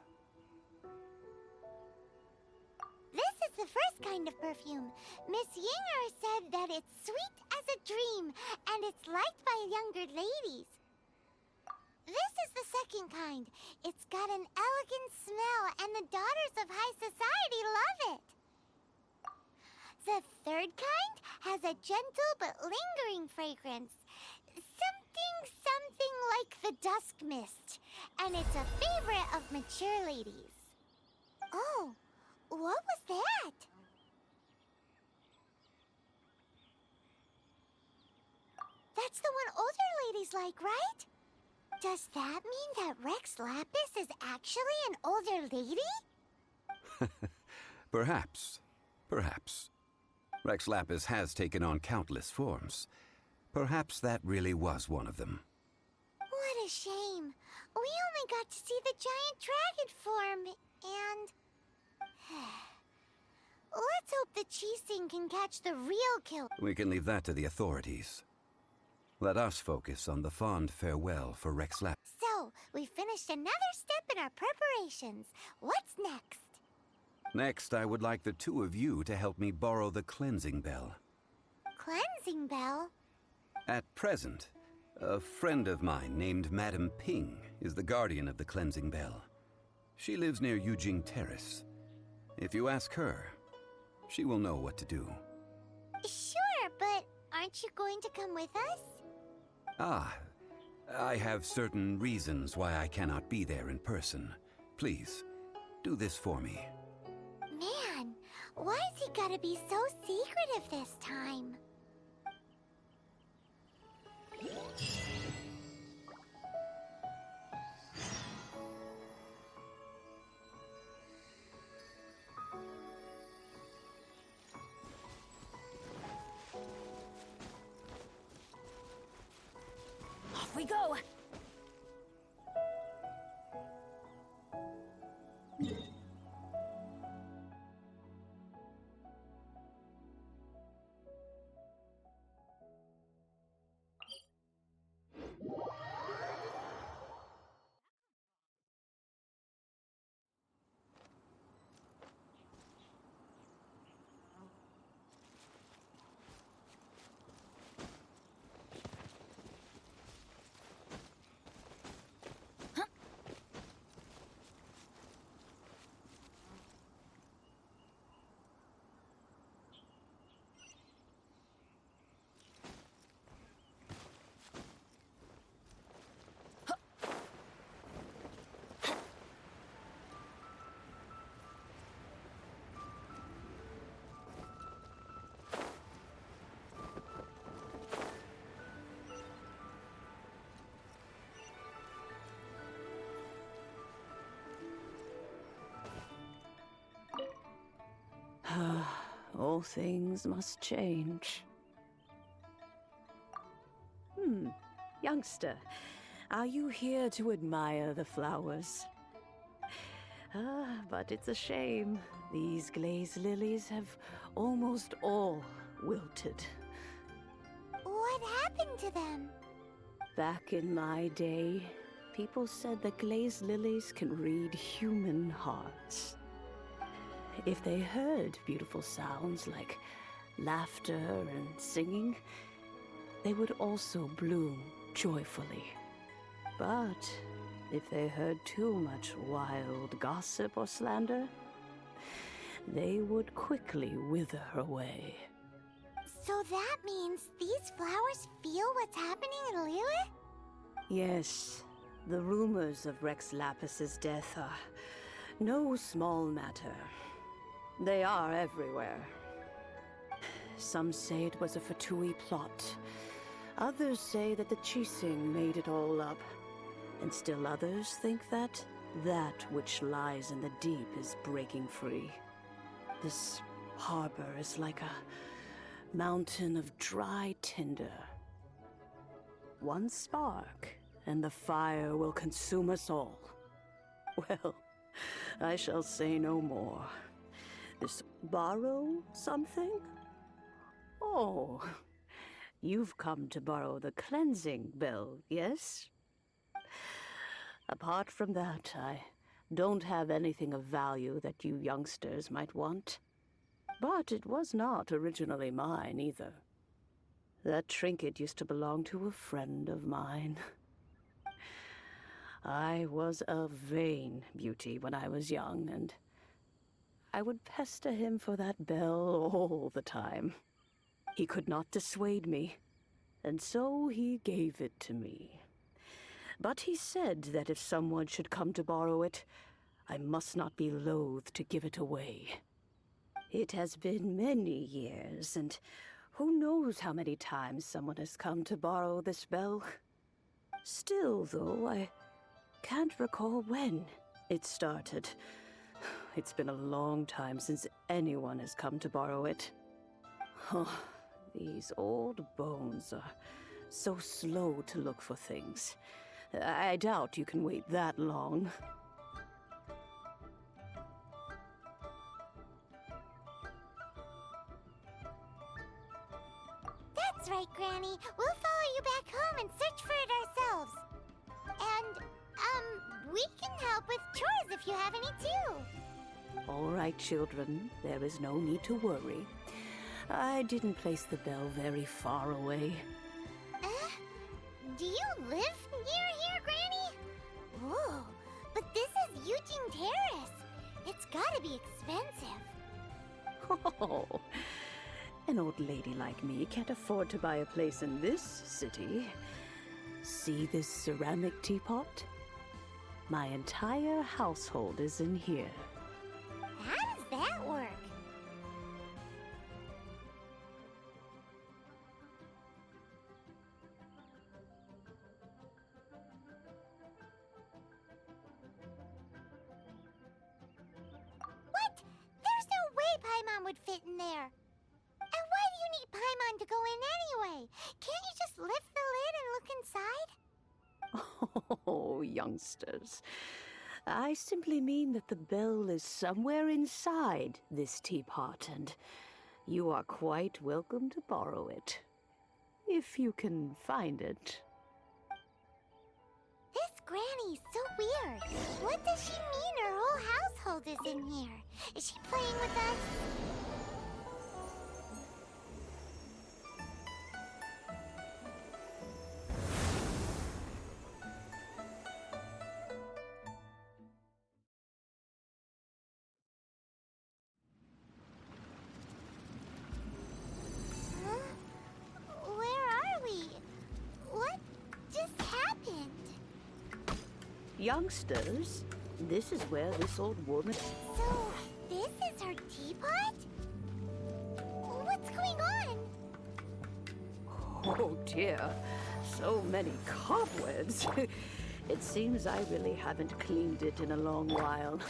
This is the first kind of perfume. Miss Yinger said that it's sweet as a dream, and it's liked by younger ladies. This is the second kind. It's got an elegant smell, and the daughters of high society love it. The third kind has a gentle but lingering fragrance. Something like the dusk mist. And it's a favorite of mature ladies. Oh, what was that? That's the one older ladies like, right? Does that mean that Rex Lapis is actually an older lady? Perhaps. Perhaps. Rex Lapis has taken on countless forms. Perhaps that really was one of them. What a shame. We only got to see the giant dragon form, and... Let's hope the Chising can catch the real killer. We can leave that to the authorities. Let us focus on the fond farewell for Rex Lapis. So, we finished another step in our preparations. What's next? Next, I would like the 2 of you to help me borrow the cleansing bell. Cleansing bell? At present, a friend of mine named Madame Ping is the guardian of the cleansing bell. She lives near Yujing Terrace. If you ask her, she will know what to do. Sure, but aren't you going to come with us? Ah, I have certain reasons why I cannot be there in person. Please, do this for me. Man, Why's he gotta be so secretive this time? Off we go! All things must change. Youngster, are you here to admire the flowers? But it's a shame. These glazed lilies have almost all wilted. What happened to them? Back in my day, people said that glazed lilies can read human hearts. If they heard beautiful sounds like laughter and singing, they would also bloom joyfully. But if they heard too much wild gossip or slander, they would quickly wither away. So that means these flowers feel what's happening in Liyue? Yes, the rumors of Rex Lapis's death are no small matter. They are everywhere. Some say it was a Fatui plot. Others say that the Chising made it all up. And still others think that which lies in the deep is breaking free. This harbor is like a mountain of dry tinder. One spark, and the fire will consume us all. Well, I shall say no more. This borrow something? Oh, you've come to borrow the cleansing bell, yes? Apart from that, I don't have anything of value that you youngsters might want. But it was not originally mine, either. That trinket used to belong to a friend of mine. I was a vain beauty when I was young, and I would pester him for that bell all the time. He could not dissuade me, and so he gave it to me. But he said that if someone should come to borrow it, I must not be loath to give it away. It has been many years, and who knows how many times someone has come to borrow this bell. Still, though, I can't recall when it started. It's been a long time since anyone has come to borrow it. Oh, these old bones are so slow to look for things. I doubt you can wait that long. That's right, Granny. We'll follow you back home and search for it ourselves. And, we can help with chores if you have any too. All right, children. There is no need to worry. I didn't place the bell very far away. Do you live near here, Granny? Whoa, but this is Eugene Terrace. It's gotta be expensive. Oh, an old lady like me can't afford to buy a place in this city. See this ceramic teapot? My entire household is in here. How does that work? Oh, youngsters. I simply mean that the bell is somewhere inside this teapot, and you are quite welcome to borrow it. If you can find it. This granny's so weird. What does she mean her whole household is in here? Is she playing with us? Youngsters, this is where this old woman... So, this is her teapot? What's going on? Oh dear, so many cobwebs. It seems I really haven't cleaned it in a long while.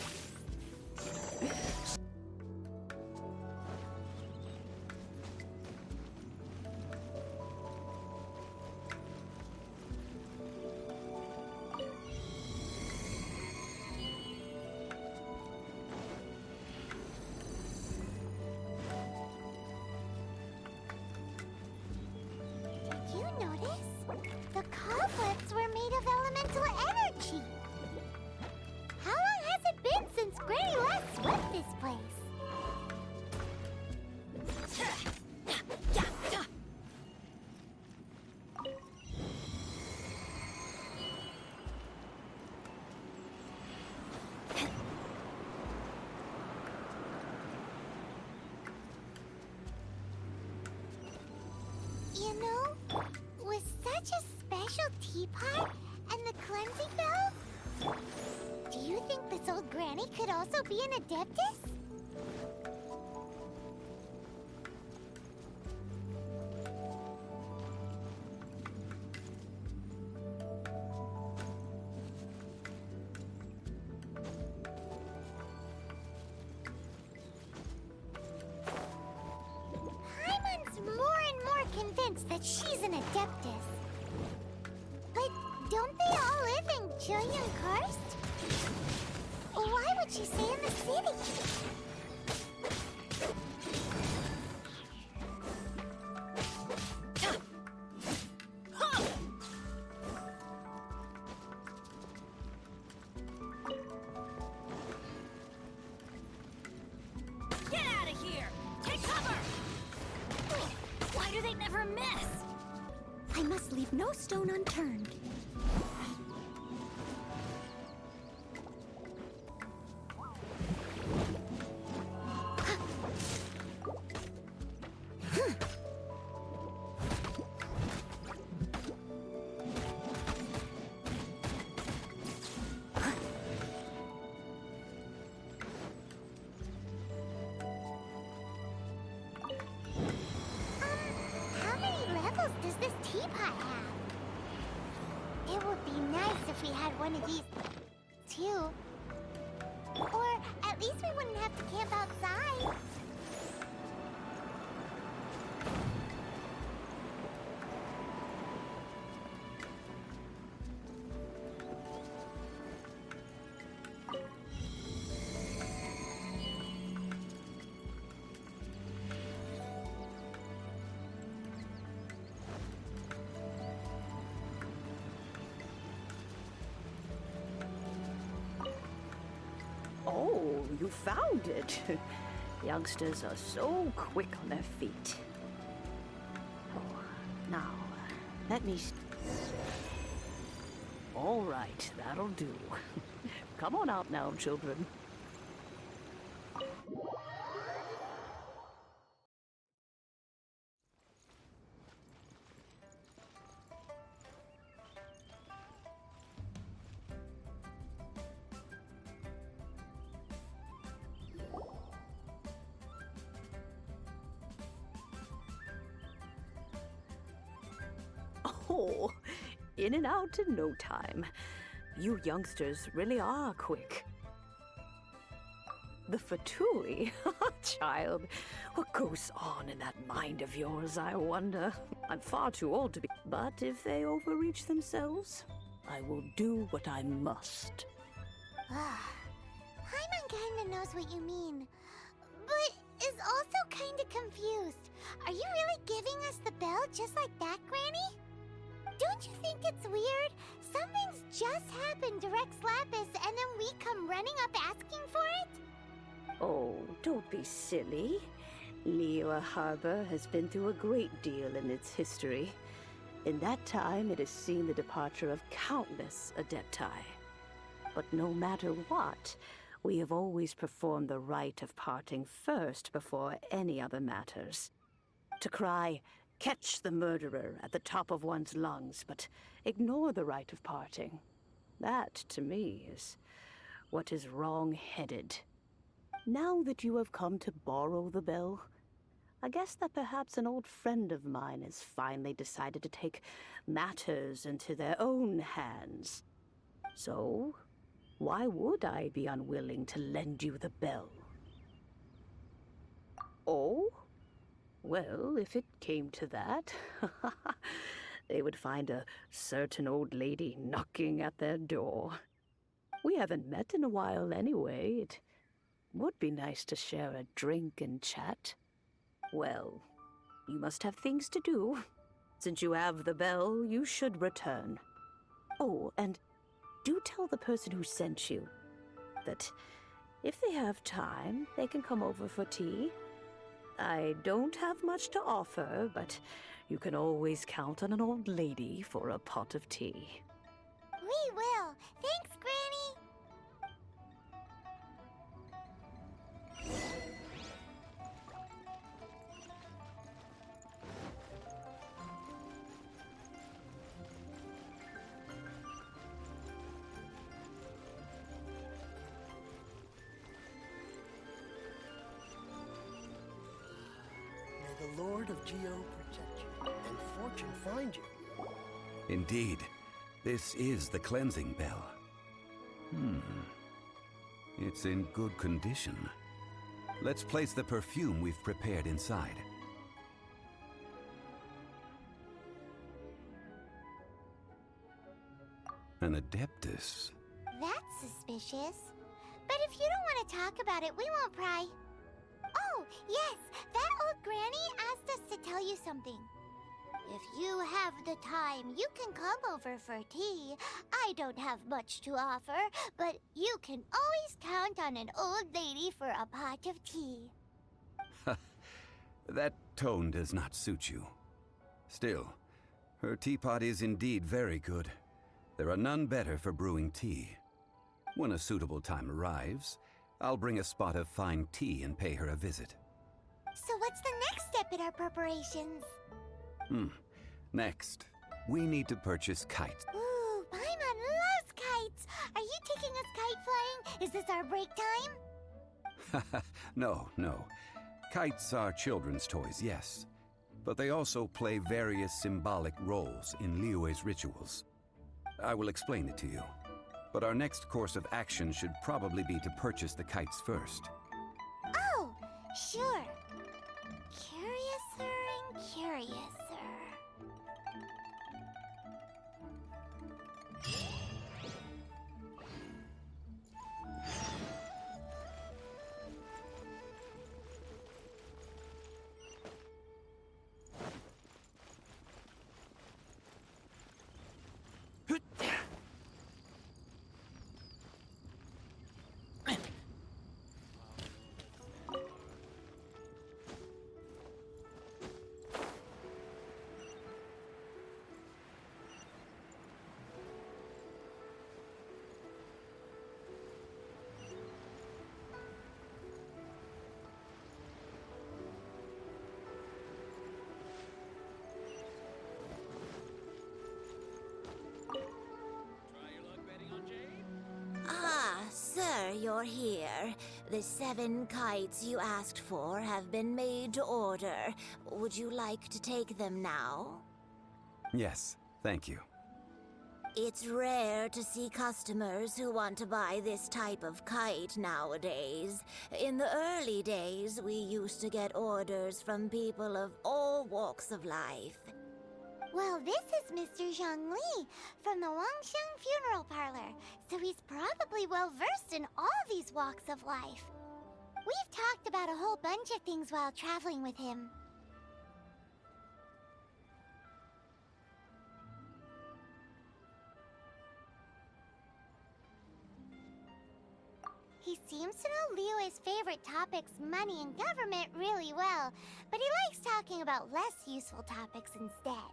You know, with such a special teapot and the cleansing bell, do you think this old granny could also be an adeptus? That she's an adeptus. But don't they all live in Jillian Karst? Why would she stay in the city? Get out of here! Take cover! Why do they never miss? I must leave no stone unturned. Does this teapot have? It would be nice if we had one of these, too. Or at least we wouldn't have to camp outside. Oh, you found it. Youngsters are so quick on their feet. Oh, now, let me... All right, that'll do. Come on out now, children. Oh, in and out in no time. You youngsters really are quick. The Fatui? Child, what goes on in that mind of yours, I wonder? I'm far too old to be... But if they overreach themselves, I will do what I must. Paimon kinda knows what you mean, but is also kinda confused. Are you really giving us the bell just like that, Granny? Don't you think it's weird? Something's just happened to Rex Lapis and then we come running up asking for it? Oh, don't be silly. Liyue Harbor has been through a great deal in its history. In that time, it has seen the departure of countless Adepti. But no matter what, we have always performed the rite of parting first before any other matters. To cry, "Catch the murderer," at the top of one's lungs, but ignore the rite of parting. That, to me, is what is wrong-headed. Now that you have come to borrow the bell, I guess that perhaps an old friend of mine has finally decided to take matters into their own hands. So, why would I be unwilling to lend you the bell? Oh? Well, if it came to that, they would find a certain old lady knocking at their door. We haven't met in a while anyway. It would be nice to share a drink and chat. Well, you must have things to do. Since you have the bell, you should return. Oh, and do tell the person who sent you that if they have time, they can come over for tea. I don't have much to offer, but you can always count on an old lady for a pot of tea. We will. Thanks, Granny. May the Lord of Geo protect you, and fortune find you. Indeed, this is the cleansing bell. It's in good condition. Let's place the perfume we've prepared inside. An Adeptus. That's suspicious. But if you don't want to talk about it, we won't pry. Oh, yes, that old granny asked us to tell you something. If you have the time, you can come over for tea. I don't have much to offer, but you can always count on an old lady for a pot of tea. That tone does not suit you. Still, her teapot is indeed very good. There are none better for brewing tea. When a suitable time arrives, I'll bring a spot of fine tea and pay her a visit. So what's the next step in our preparations? Next, we need to purchase kites. Ooh, Paimon loves kites! Are you taking us kite flying? Is this our break time? No. Kites are children's toys, yes. But they also play various symbolic roles in Liyue's rituals. I will explain it to you. But our next course of action should probably be to purchase the kites first. Oh, sure. Curiouser and curiouser. Sir, you're here. The 7 kites you asked for have been made to order. Would you like to take them now? Yes, thank you. It's rare to see customers who want to buy this type of kite nowadays. In the early days, we used to get orders from people of all walks of life. Well, this is Mr. Zhongli from the Wangsheng Funeral Parlor, so he's probably well-versed in all these walks of life. We've talked about a whole bunch of things while traveling with him. He seems to know Liyue's favorite topics, money and government, really well, but he likes talking about less useful topics instead.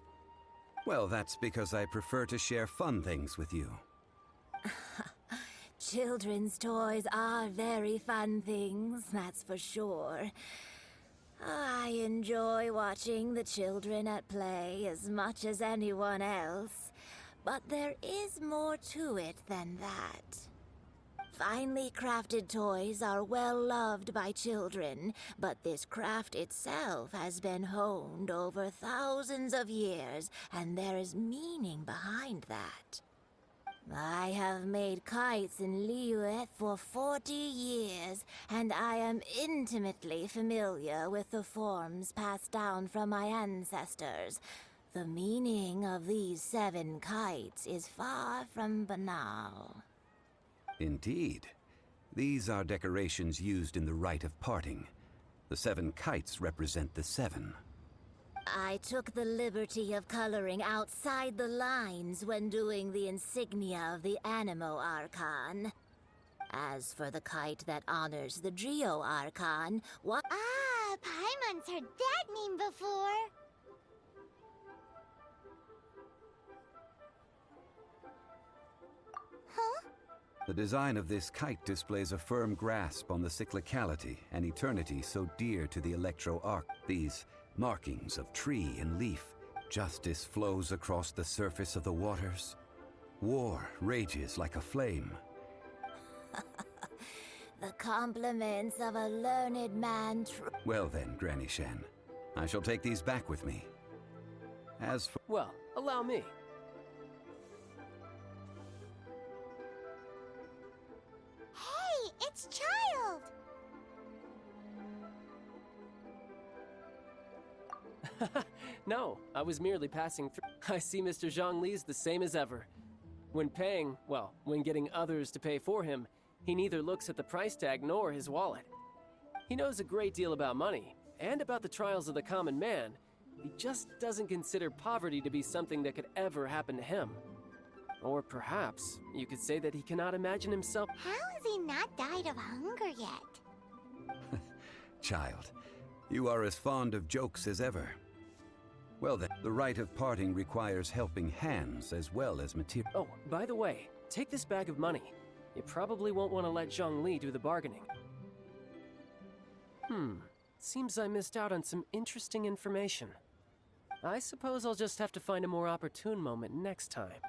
Well, that's because I prefer to share fun things with you. Children's toys are very fun things, that's for sure. I enjoy watching the children at play as much as anyone else, but there is more to it than that. Finely crafted toys are well loved by children, but this craft itself has been honed over thousands of years, and there is meaning behind that. I have made kites in Liyue for 40 years, and I am intimately familiar with the forms passed down from my ancestors. The meaning of these 7 kites is far from banal. Indeed. These are decorations used in the rite of parting. The 7 kites represent the 7. I took the liberty of coloring outside the lines when doing the insignia of the Animo Archon. As for the kite that honors the Geo Archon, what— Ah, Paimon's heard that name before. Huh? The design of this kite displays a firm grasp on the cyclicality and eternity so dear to the Electro-Arc. These markings of tree and leaf. Justice flows across the surface of the waters. War rages like a flame. The compliments of a learned man. Well then, Granny Shan, I shall take these back with me. As for— Well, allow me. Hey, it's Childe! No, I was merely passing through. I see Mr. Zhongli's the same as ever. When paying, well, when getting others to pay for him, he neither looks at the price tag nor his wallet. He knows a great deal about money, and about the trials of the common man. He just doesn't consider poverty to be something that could ever happen to him. Or perhaps, you could say that he cannot imagine himself— How has he not died of hunger yet? Child, you are as fond of jokes as ever. Well then, the rite of parting requires helping hands as well as material. Oh, by the way, take this bag of money. You probably won't want to let Zhongli do the bargaining. Seems I missed out on some interesting information. I suppose I'll just have to find a more opportune moment next time.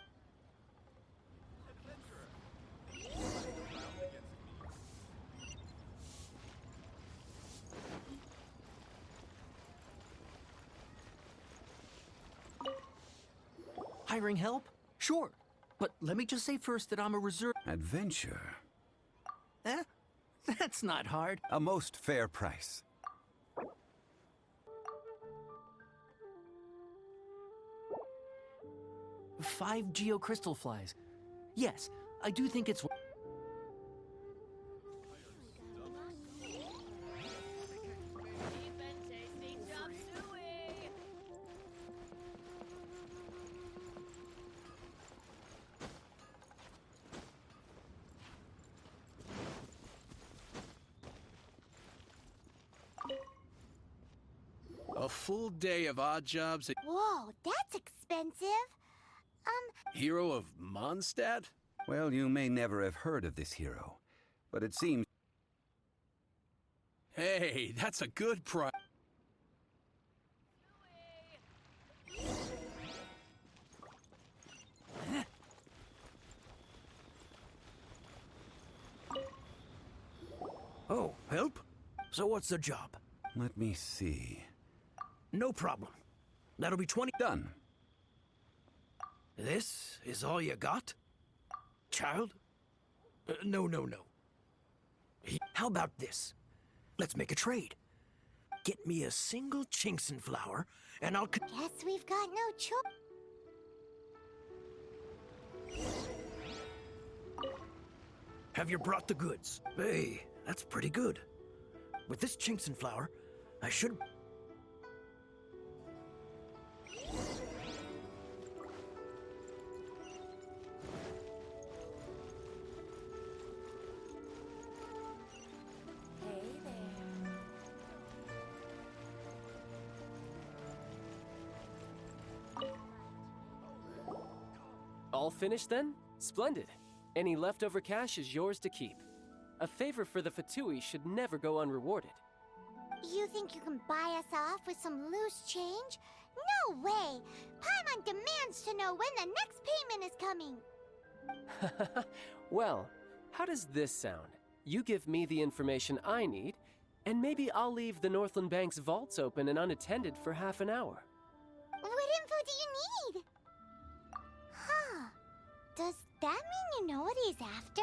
Hiring help? Sure. But let me just say first that I'm a reserve— Adventure? Eh? That's not hard. A most fair price. Five geocrystal flies. Yes, I do think it's— A full day of odd jobs. Whoa, that's expensive. Hero of Mondstadt? Well, you may never have heard of this hero, but it seems— Hey, that's a good price. Oh, help? So what's the job? Let me see. No problem. That'll be 20. Done. This is all you got? Child? No. How about this? Let's make a trade. Get me a single Chinkson flower, and I'll— Guess we've got no choice. have you brought the goods? Hey, that's pretty good. With this chinks in flour, I should... All finished then? Splendid. Any leftover cash is yours to keep. A favor for the Fatui should never go unrewarded. You think you can buy us off with some loose change? No way! Paimon demands to know when the next payment is coming! Well, how does this sound? You give me the information I need, and maybe I'll leave the Northland Bank's vaults open and unattended for half an hour. What info do you need? Huh. Does that mean you know what he's after?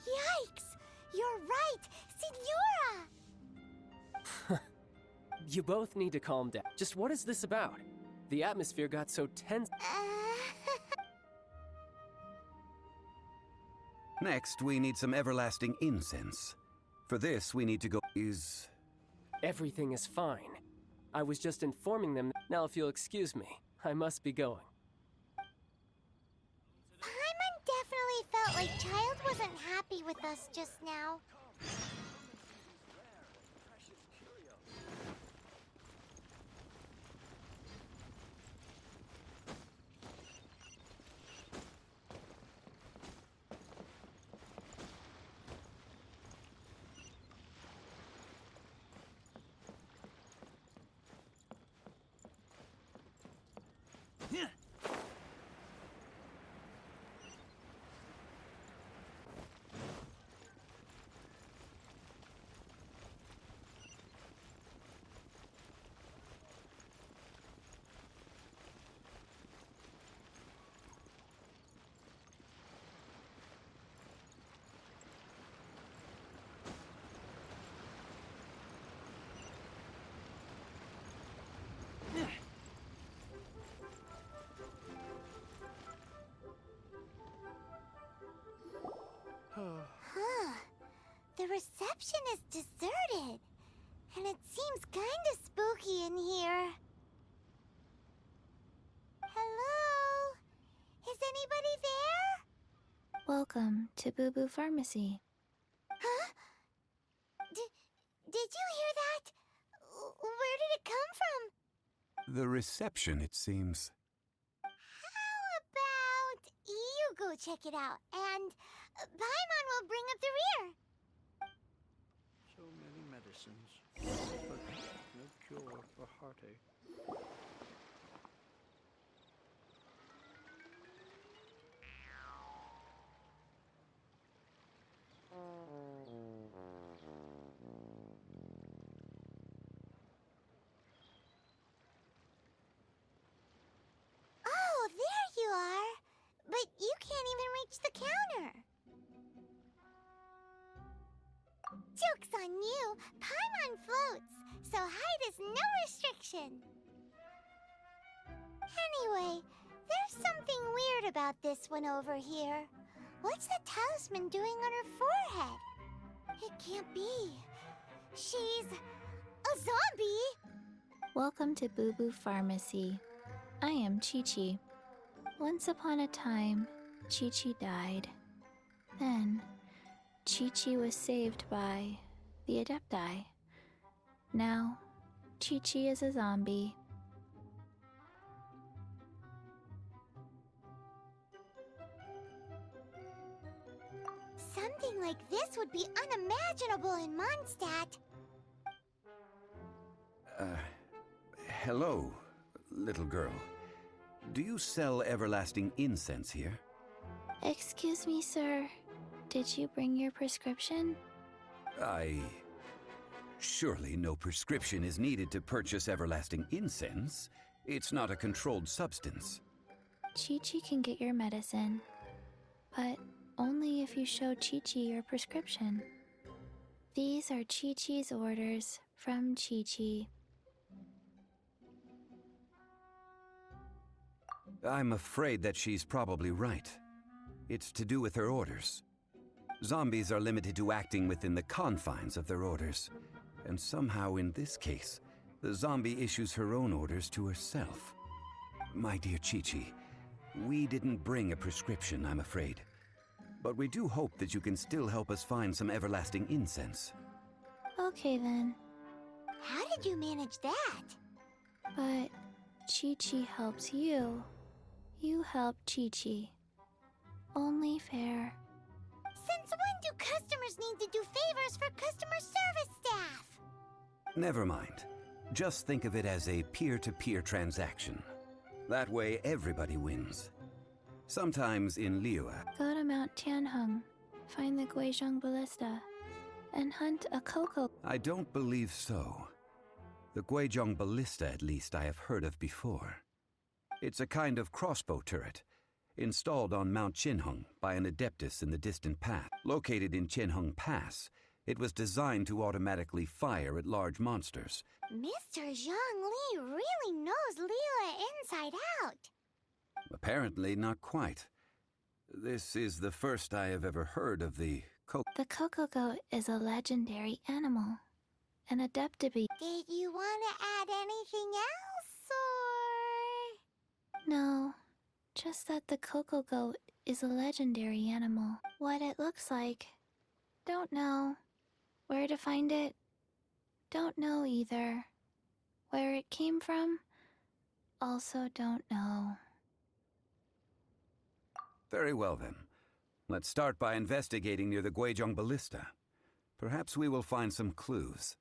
Yikes! You're right! Signora! You both need to calm down. Just what is this about? The atmosphere got so tense. Next, we need some everlasting incense. For this, we need to go... Everything is fine. I was just informing them. Now, if you'll excuse me, I must be going. Paimon definitely felt like Childe wasn't happy with us just now. Huh. The reception is deserted. And it seems kinda spooky in here. Hello? Is anybody there? Welcome to Boo Boo Pharmacy. Huh? Did you hear that? Where did it come from? The reception, it seems. How about you go check it out, and Paimon will bring up the rear. So many medicines, but no cure for heartache. Oh, there you are. But you can't even reach the counter. Joke's on you! Paimon floats, so height is no restriction. Anyway, there's something weird about this one over here. What's the talisman doing on her forehead? It can't be. She's a zombie! Welcome to Boo Boo Pharmacy. I am Chi-Chi. Once upon a time, Chi-Chi died. Then, Chi-Chi was saved by the Adepti. Now, Chi-Chi is a zombie. Something like this would be unimaginable in Mondstadt. Hello, little girl. Do you sell everlasting incense here? Excuse me, sir. Did you bring your prescription? Surely no prescription is needed to purchase everlasting incense. It's not a controlled substance. Chi-Chi can get your medicine, but only if you show Chi-Chi your prescription. These are Chi-Chi's orders from Chi-Chi. I'm afraid that she's probably right. It's to do with her orders. Zombies are limited to acting within the confines of their orders. And somehow in this case, the zombie issues her own orders to herself. My dear Chi-Chi, we didn't bring a prescription, I'm afraid. But we do hope that you can still help us find some everlasting incense. Okay then. How did you manage that? But Chi-Chi helps you. You help Chi-Chi. Only fair. Since when do customers need to do favors for customer service staff? Never mind. Just think of it as a peer-to-peer transaction. That way everybody wins. Sometimes in Liyue, Go to Mount Tianheng, find the Guizhong Ballista, and hunt a cocoa. I don't believe so. The Guizhong Ballista, at least, I have heard of before. It's a kind of crossbow turret, installed on Mount Tianheng by an adeptus in the distant path. Located in Tianheng Pass, it was designed to automatically fire at large monsters. Mr. Zhongli really knows Liyue inside out. Apparently not quite. This is the first I have ever heard of the The cocoa goat is a legendary animal. An adeptibi. Did you want to add anything else, or...? No, just that the cocoa goat is a legendary animal. What it looks like, don't know. Where to find it, don't know either. Where it came from, also don't know. Very well then. Let's start by investigating near the Guizhong Ballista. Perhaps we will find some clues.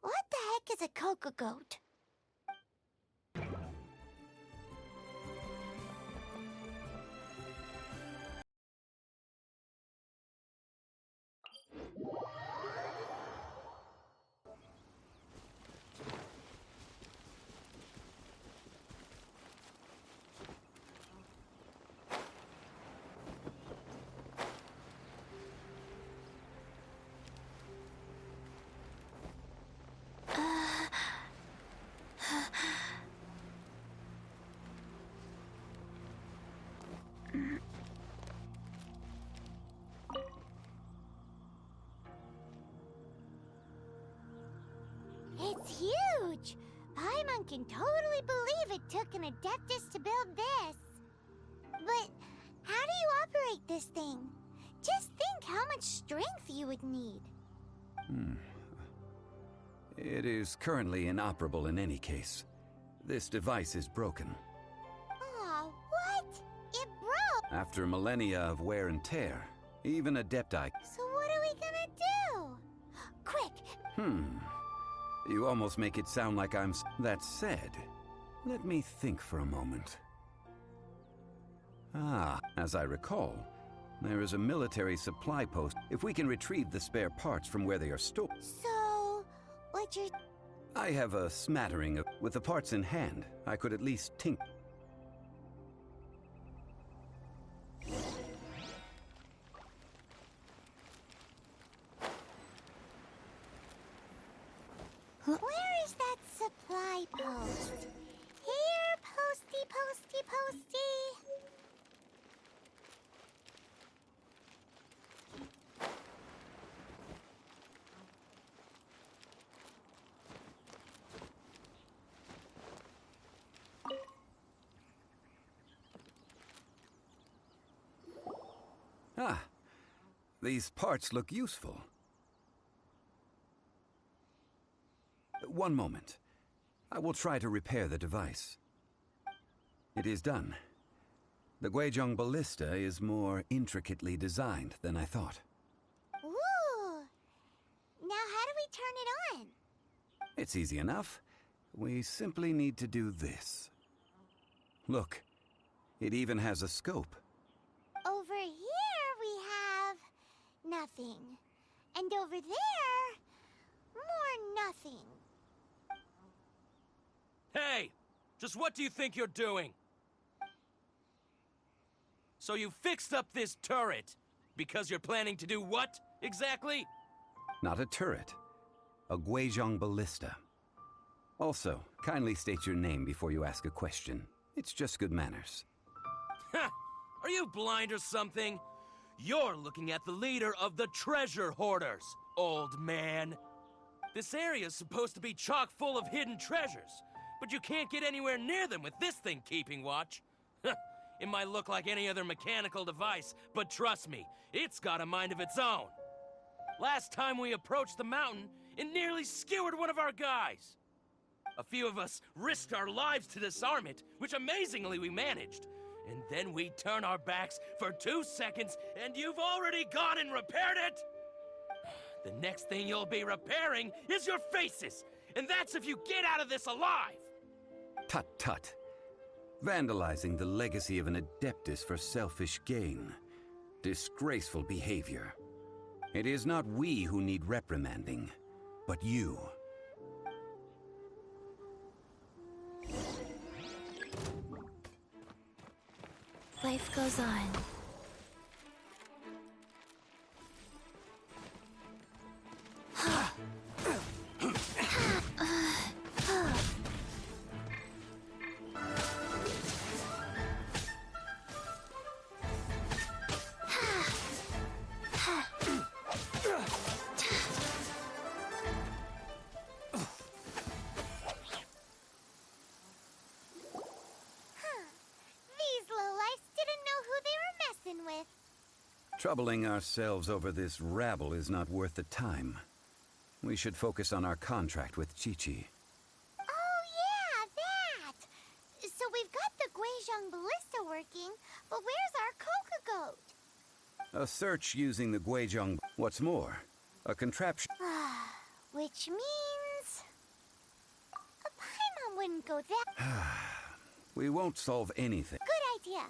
What the heck is a cocoa goat? It's huge! Paimon can totally believe it took an adeptus to build this. But how do you operate this thing? Just think how much strength you would need. It is currently inoperable in any case. This device is broken. Aw, what? It broke! After millennia of wear and tear, even Adepti... So what are we gonna do? Quick! You almost make it sound like I'm... That said, let me think for a moment. As I recall, there is a military supply post. If we can retrieve the spare parts from where they are stored... So, what you're... I have a smattering of... With the parts in hand, I could at least tinker. Where is that supply post? Here, posty, posty, posty. These parts look useful. One moment. I will try to repair the device. It is done. The Guizhong Ballista is more intricately designed than I thought. Ooh! Now how do we turn it on? It's easy enough. We simply need to do this. Look, it even has a scope. Over here we have... nothing. And over there... more nothing. Hey! Just what do you think you're doing? So you fixed up this turret because you're planning to do what, exactly? Not a turret. A Guizhong Ballista. Also, kindly state your name before you ask a question. It's just good manners. Ha! Are you blind or something? You're looking at the leader of the treasure hoarders, old man. This area's supposed to be chock full of hidden treasures, but you can't get anywhere near them with this thing keeping watch. It might look like any other mechanical device, but trust me, it's got a mind of its own. Last time we approached the mountain, it nearly skewered one of our guys. A few of us risked our lives to disarm it, which amazingly we managed. And then we turn our backs for 2 seconds, and you've already gone and repaired it! The next thing you'll be repairing is your faces, and that's if you get out of this alive! Tut tut. Vandalizing the legacy of an Adeptus for selfish gain. Disgraceful behavior. It is not we who need reprimanding, but you. Life goes on. Troubling ourselves over this rabble is not worth the time. We should focus on our contract with Qiqi. Oh yeah, that! So we've got the Guizhong ballista working, but where's our coca goat? A search using the Guizhong... What's more, a contraption... Which means... a Paimon wouldn't go that... We won't solve anything. Good idea.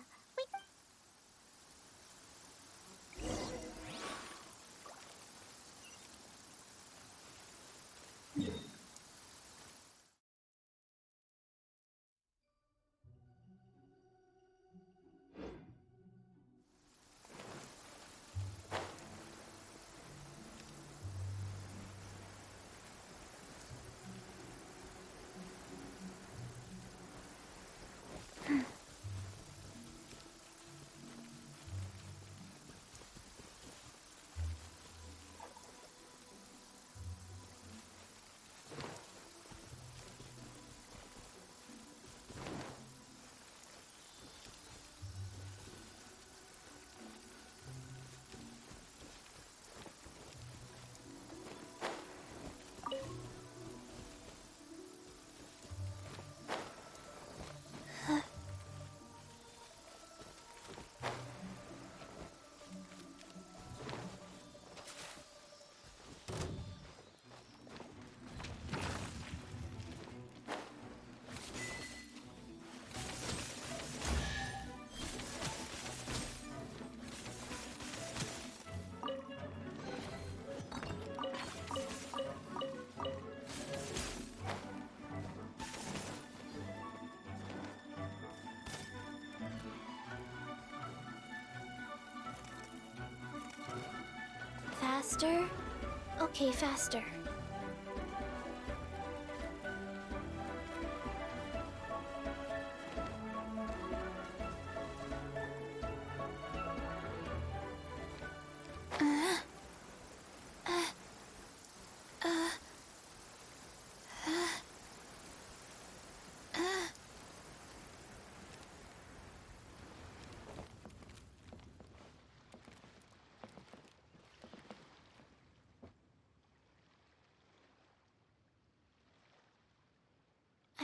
Faster? Okay, faster.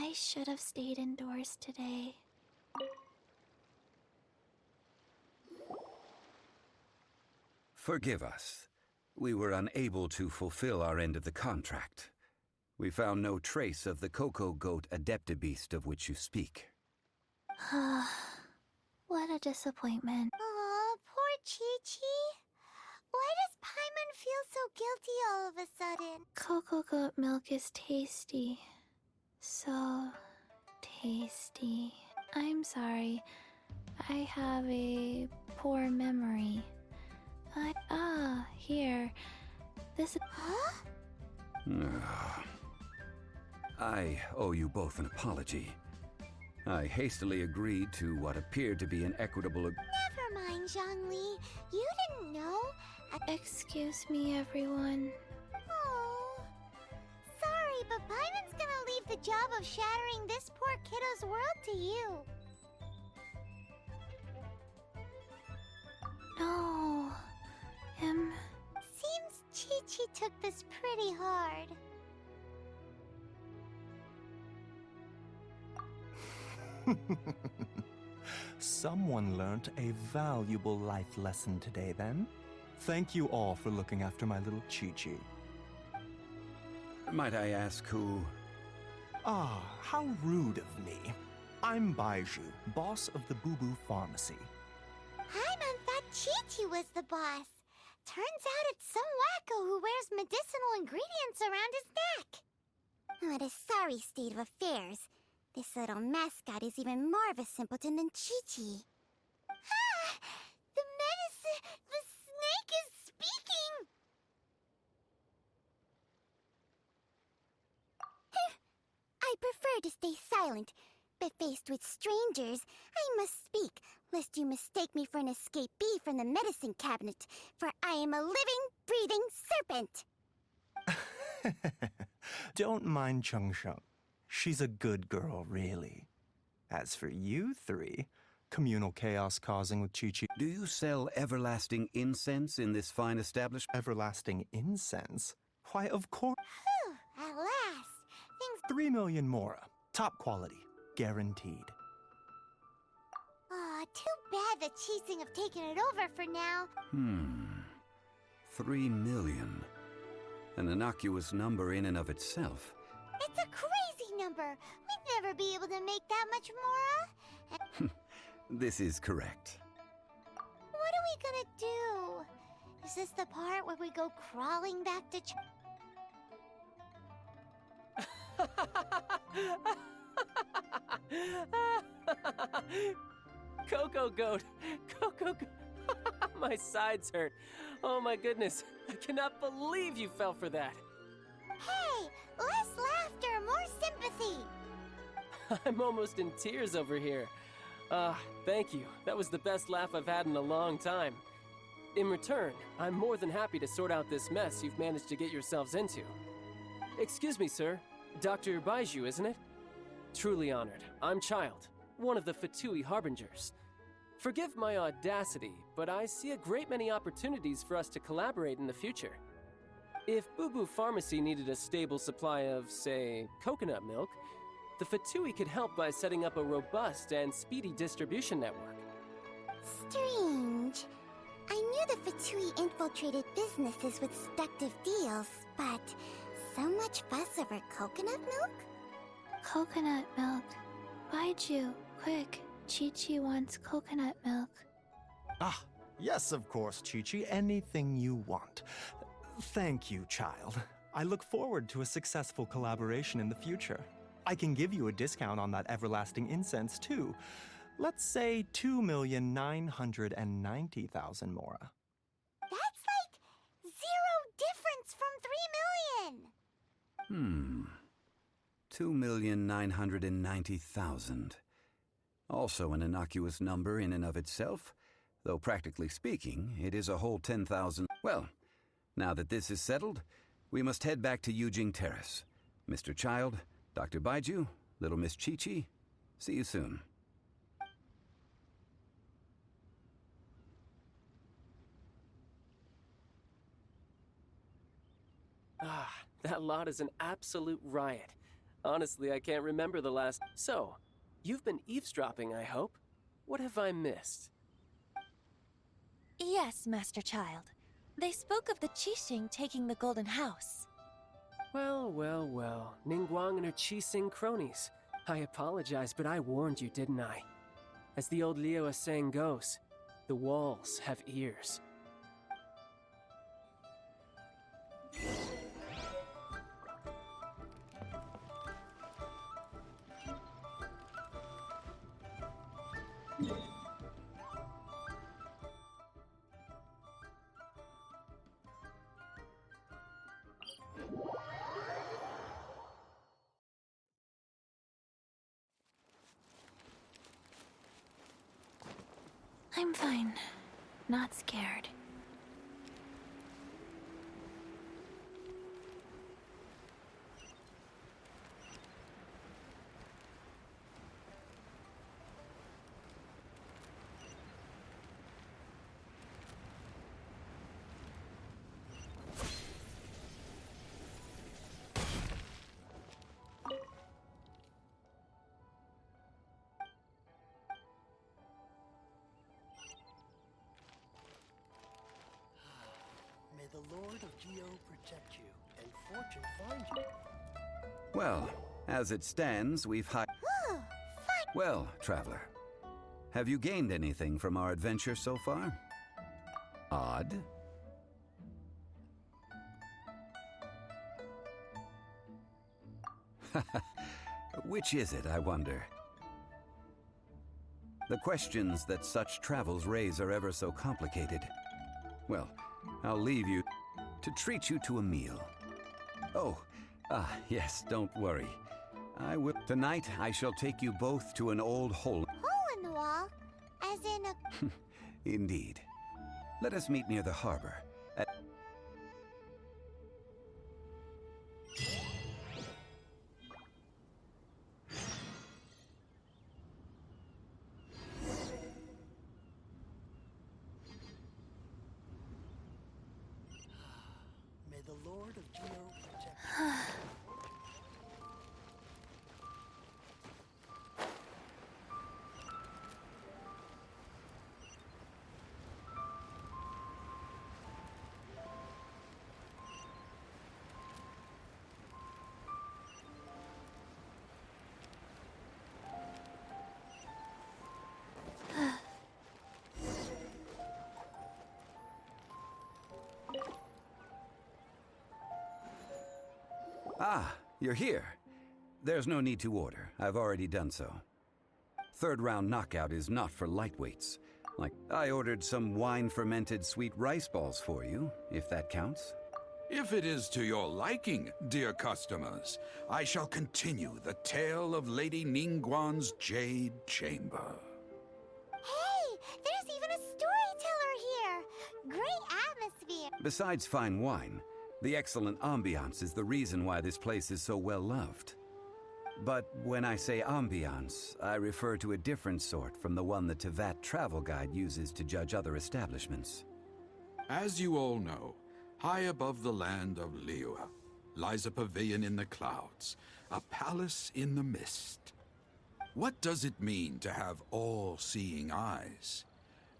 I should have stayed indoors today. Forgive us. We were unable to fulfill our end of the contract. We found no trace of the Cocoa Goat Adeptibeast of which you speak. What a disappointment. Aw, poor Qiqi. Why does Paimon feel so guilty all of a sudden? Cocoa goat milk is tasty. So tasty. I'm sorry. I have a poor memory. Here. This... Huh? I owe you both an apology. I hastily agreed to what appeared to be an equitable... Never mind. fine, Zhongli. You didn't know. Excuse me, everyone. Oh. Sorry, but Paimon's gonna leave the job of shattering this poor kiddo's world to you. No. Seems Chi-Chi took this pretty hard. Someone learnt a valuable life lesson today, then. Thank you all for looking after my little Chi-Chi. Might I ask who? Ah, how rude of me. I'm Baiju, boss of the Boo Boo Pharmacy. Paimon thought Chi-Chi was the boss. Turns out it's some wacko who wears medicinal ingredients around his neck. What a sorry state of affairs. This little mascot is even more of a simpleton than Chi-Chi. Ah! The snake is speaking! I prefer to stay silent, but faced with strangers, I must speak, lest you mistake me for an escapee from the medicine cabinet, for I am a living, breathing serpent! Don't mind Chung Sheng. She's a good girl, really. As for you three, communal chaos causing with Chi-Chi. Do you sell everlasting incense in this fine establishment? Everlasting incense? Why, of course. Whew, at last! Things... 3 million mora. Top quality. Guaranteed. Aw, too bad the Chising have taken it over for now. 3 million. An innocuous number in and of itself. It's a crazy number. We'd never be able to make that much mora. This is correct. What are we gonna do? Is this the part where we go crawling back to Coco Goat! Coco Goat! My sides hurt. Oh my goodness. I cannot believe you fell for that. Hey! Less laughter, more sympathy! I'm almost in tears over here. Thank you. That was the best laugh I've had in a long time. In return, I'm more than happy to sort out this mess you've managed to get yourselves into. Excuse me, sir. Dr. Baiju, isn't it? Truly honored. I'm Childe, one of the Fatui Harbingers. Forgive my audacity, but I see a great many opportunities for us to collaborate in the future. If Boo Boo Pharmacy needed a stable supply of, say, coconut milk, the Fatui could help by setting up a robust and speedy distribution network. Strange. I knew the Fatui infiltrated businesses with seductive deals, but so much fuss over coconut milk? Coconut milk. Baiju, quick. Chi-Chi wants coconut milk. Ah, yes, of course, Chi-Chi. Anything you want. Thank you, child. I look forward to a successful collaboration in the future. I can give you a discount on that everlasting incense, too. Let's say 2,990,000 mora. That's like 0 difference from 3 million! 2,990,000. Also an innocuous number in and of itself, though practically speaking, it is a whole 10,000. Well, now that this is settled, we must head back to Yujing Terrace. Mr. Childe, Dr. Baiju, little Miss Chi-Chi, see you soon. That lot is an absolute riot. Honestly, I can't remember the last... So, you've been eavesdropping, I hope? What have I missed? Yes, Master Childe. They spoke of the Qixing taking the Golden House. Well, well, well. Ningguang and her Qixing cronies. I apologize, but I warned you, didn't I? As the old Liyue saying goes, the walls have ears. I'm fine. not scared. May the Lord of Geo protect you, and fortune find you. Well, as it stands, we've Well, traveler, have you gained anything from our adventure so far? Odd. Which is it, I wonder? The questions that such travels raise are ever so complicated. Well, I'll leave you to treat you to a meal. Oh, yes, don't worry. Tonight, I shall take you both to an old hole. Hole in the wall? As in a... Indeed. Let us meet near the harbor. May the Lord of Geo protect you. Ah, you're here. There's no need to order. I've already done so. Third round knockout is not for lightweights. Like, I ordered some wine-fermented sweet rice balls for you, if that counts. If it is to your liking, dear customers, I shall continue the tale of Lady Ningguang's Jade Chamber. Hey, there's even a storyteller here! Great atmosphere! Besides fine wine, the excellent ambiance is the reason why this place is so well loved. But when I say ambiance, I refer to a different sort from the one the Tevat travel guide uses to judge other establishments. As you all know, high above the land of Liyue lies a pavilion in the clouds, a palace in the mist. What does it mean to have all-seeing eyes?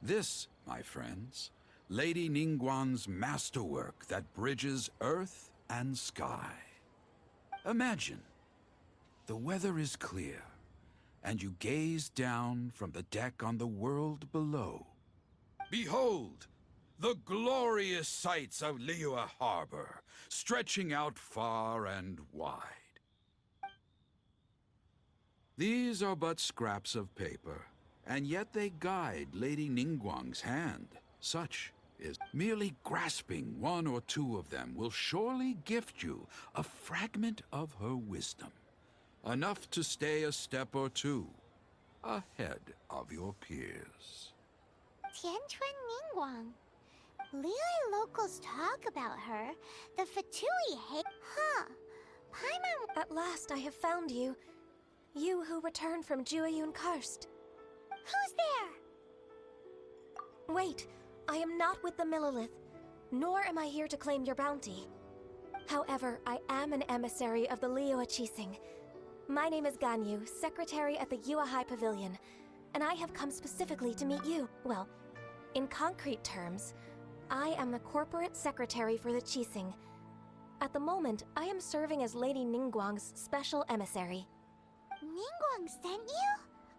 This, my friends, Lady Ningguang's masterwork that bridges earth and sky. Imagine, the weather is clear, and you gaze down from the deck on the world below. Behold, the glorious sights of Liyue Harbor, stretching out far and wide. These are but scraps of paper, and yet they guide Lady Ningguang's hand. Such is merely grasping one or two of them will surely gift you a fragment of her wisdom, enough to stay a step or two ahead of your peers. Tianchuan Ningguang. Liyue locals talk about her. The Fatui hate... Huh. Paimon... At last I have found you. You who returned from Jueyun Karst. Who's there? Wait, I am not with the Millilith, nor am I here to claim your bounty. However, I am an emissary of the Liyue Qixing. My name is Ganyu, secretary at the Yuehai Pavilion, and I have come specifically to meet you. Well, in concrete terms, I am the corporate secretary for the Qixing. At the moment, I am serving as Lady Ningguang's special emissary. Ningguang sent you?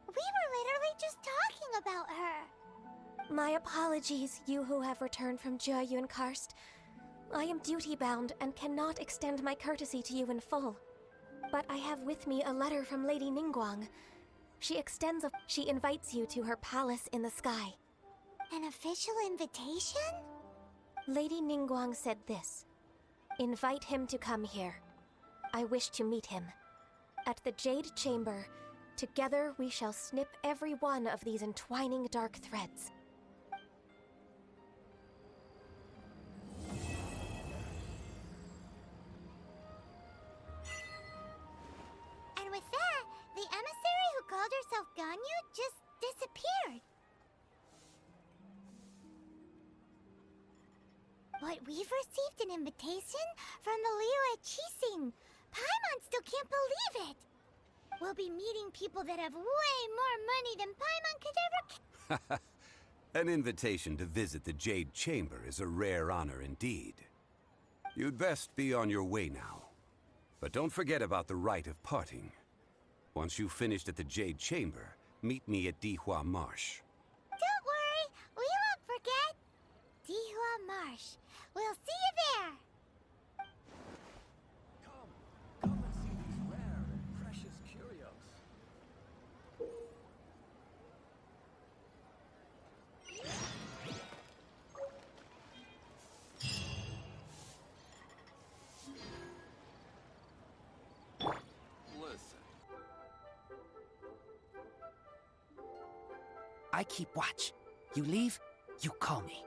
We were literally just talking about her. My apologies, you who have returned from Jueyun Karst. I am duty-bound and cannot extend my courtesy to you in full. But I have with me a letter from Lady Ningguang. She invites you to her palace in the sky. An official invitation? Lady Ningguang said this. Invite him to come here. I wish to meet him. At the Jade Chamber, together we shall snip every one of these entwining dark threads. the emissary who called herself Ganyu just disappeared. But we've received an invitation from the Liyue Chising. Paimon still can't believe it. We'll be meeting people that have way more money than Paimon could ever... An invitation to visit the Jade Chamber is a rare honor indeed. You'd best be on your way now. But don't forget about the rite of parting. Once you've finished at the Jade Chamber, meet me at Dihua Marsh. Don't worry, we won't forget. Dihua Marsh. We'll see you there. Come and see these rare and precious curios. Listen. I keep watch. You leave, you call me.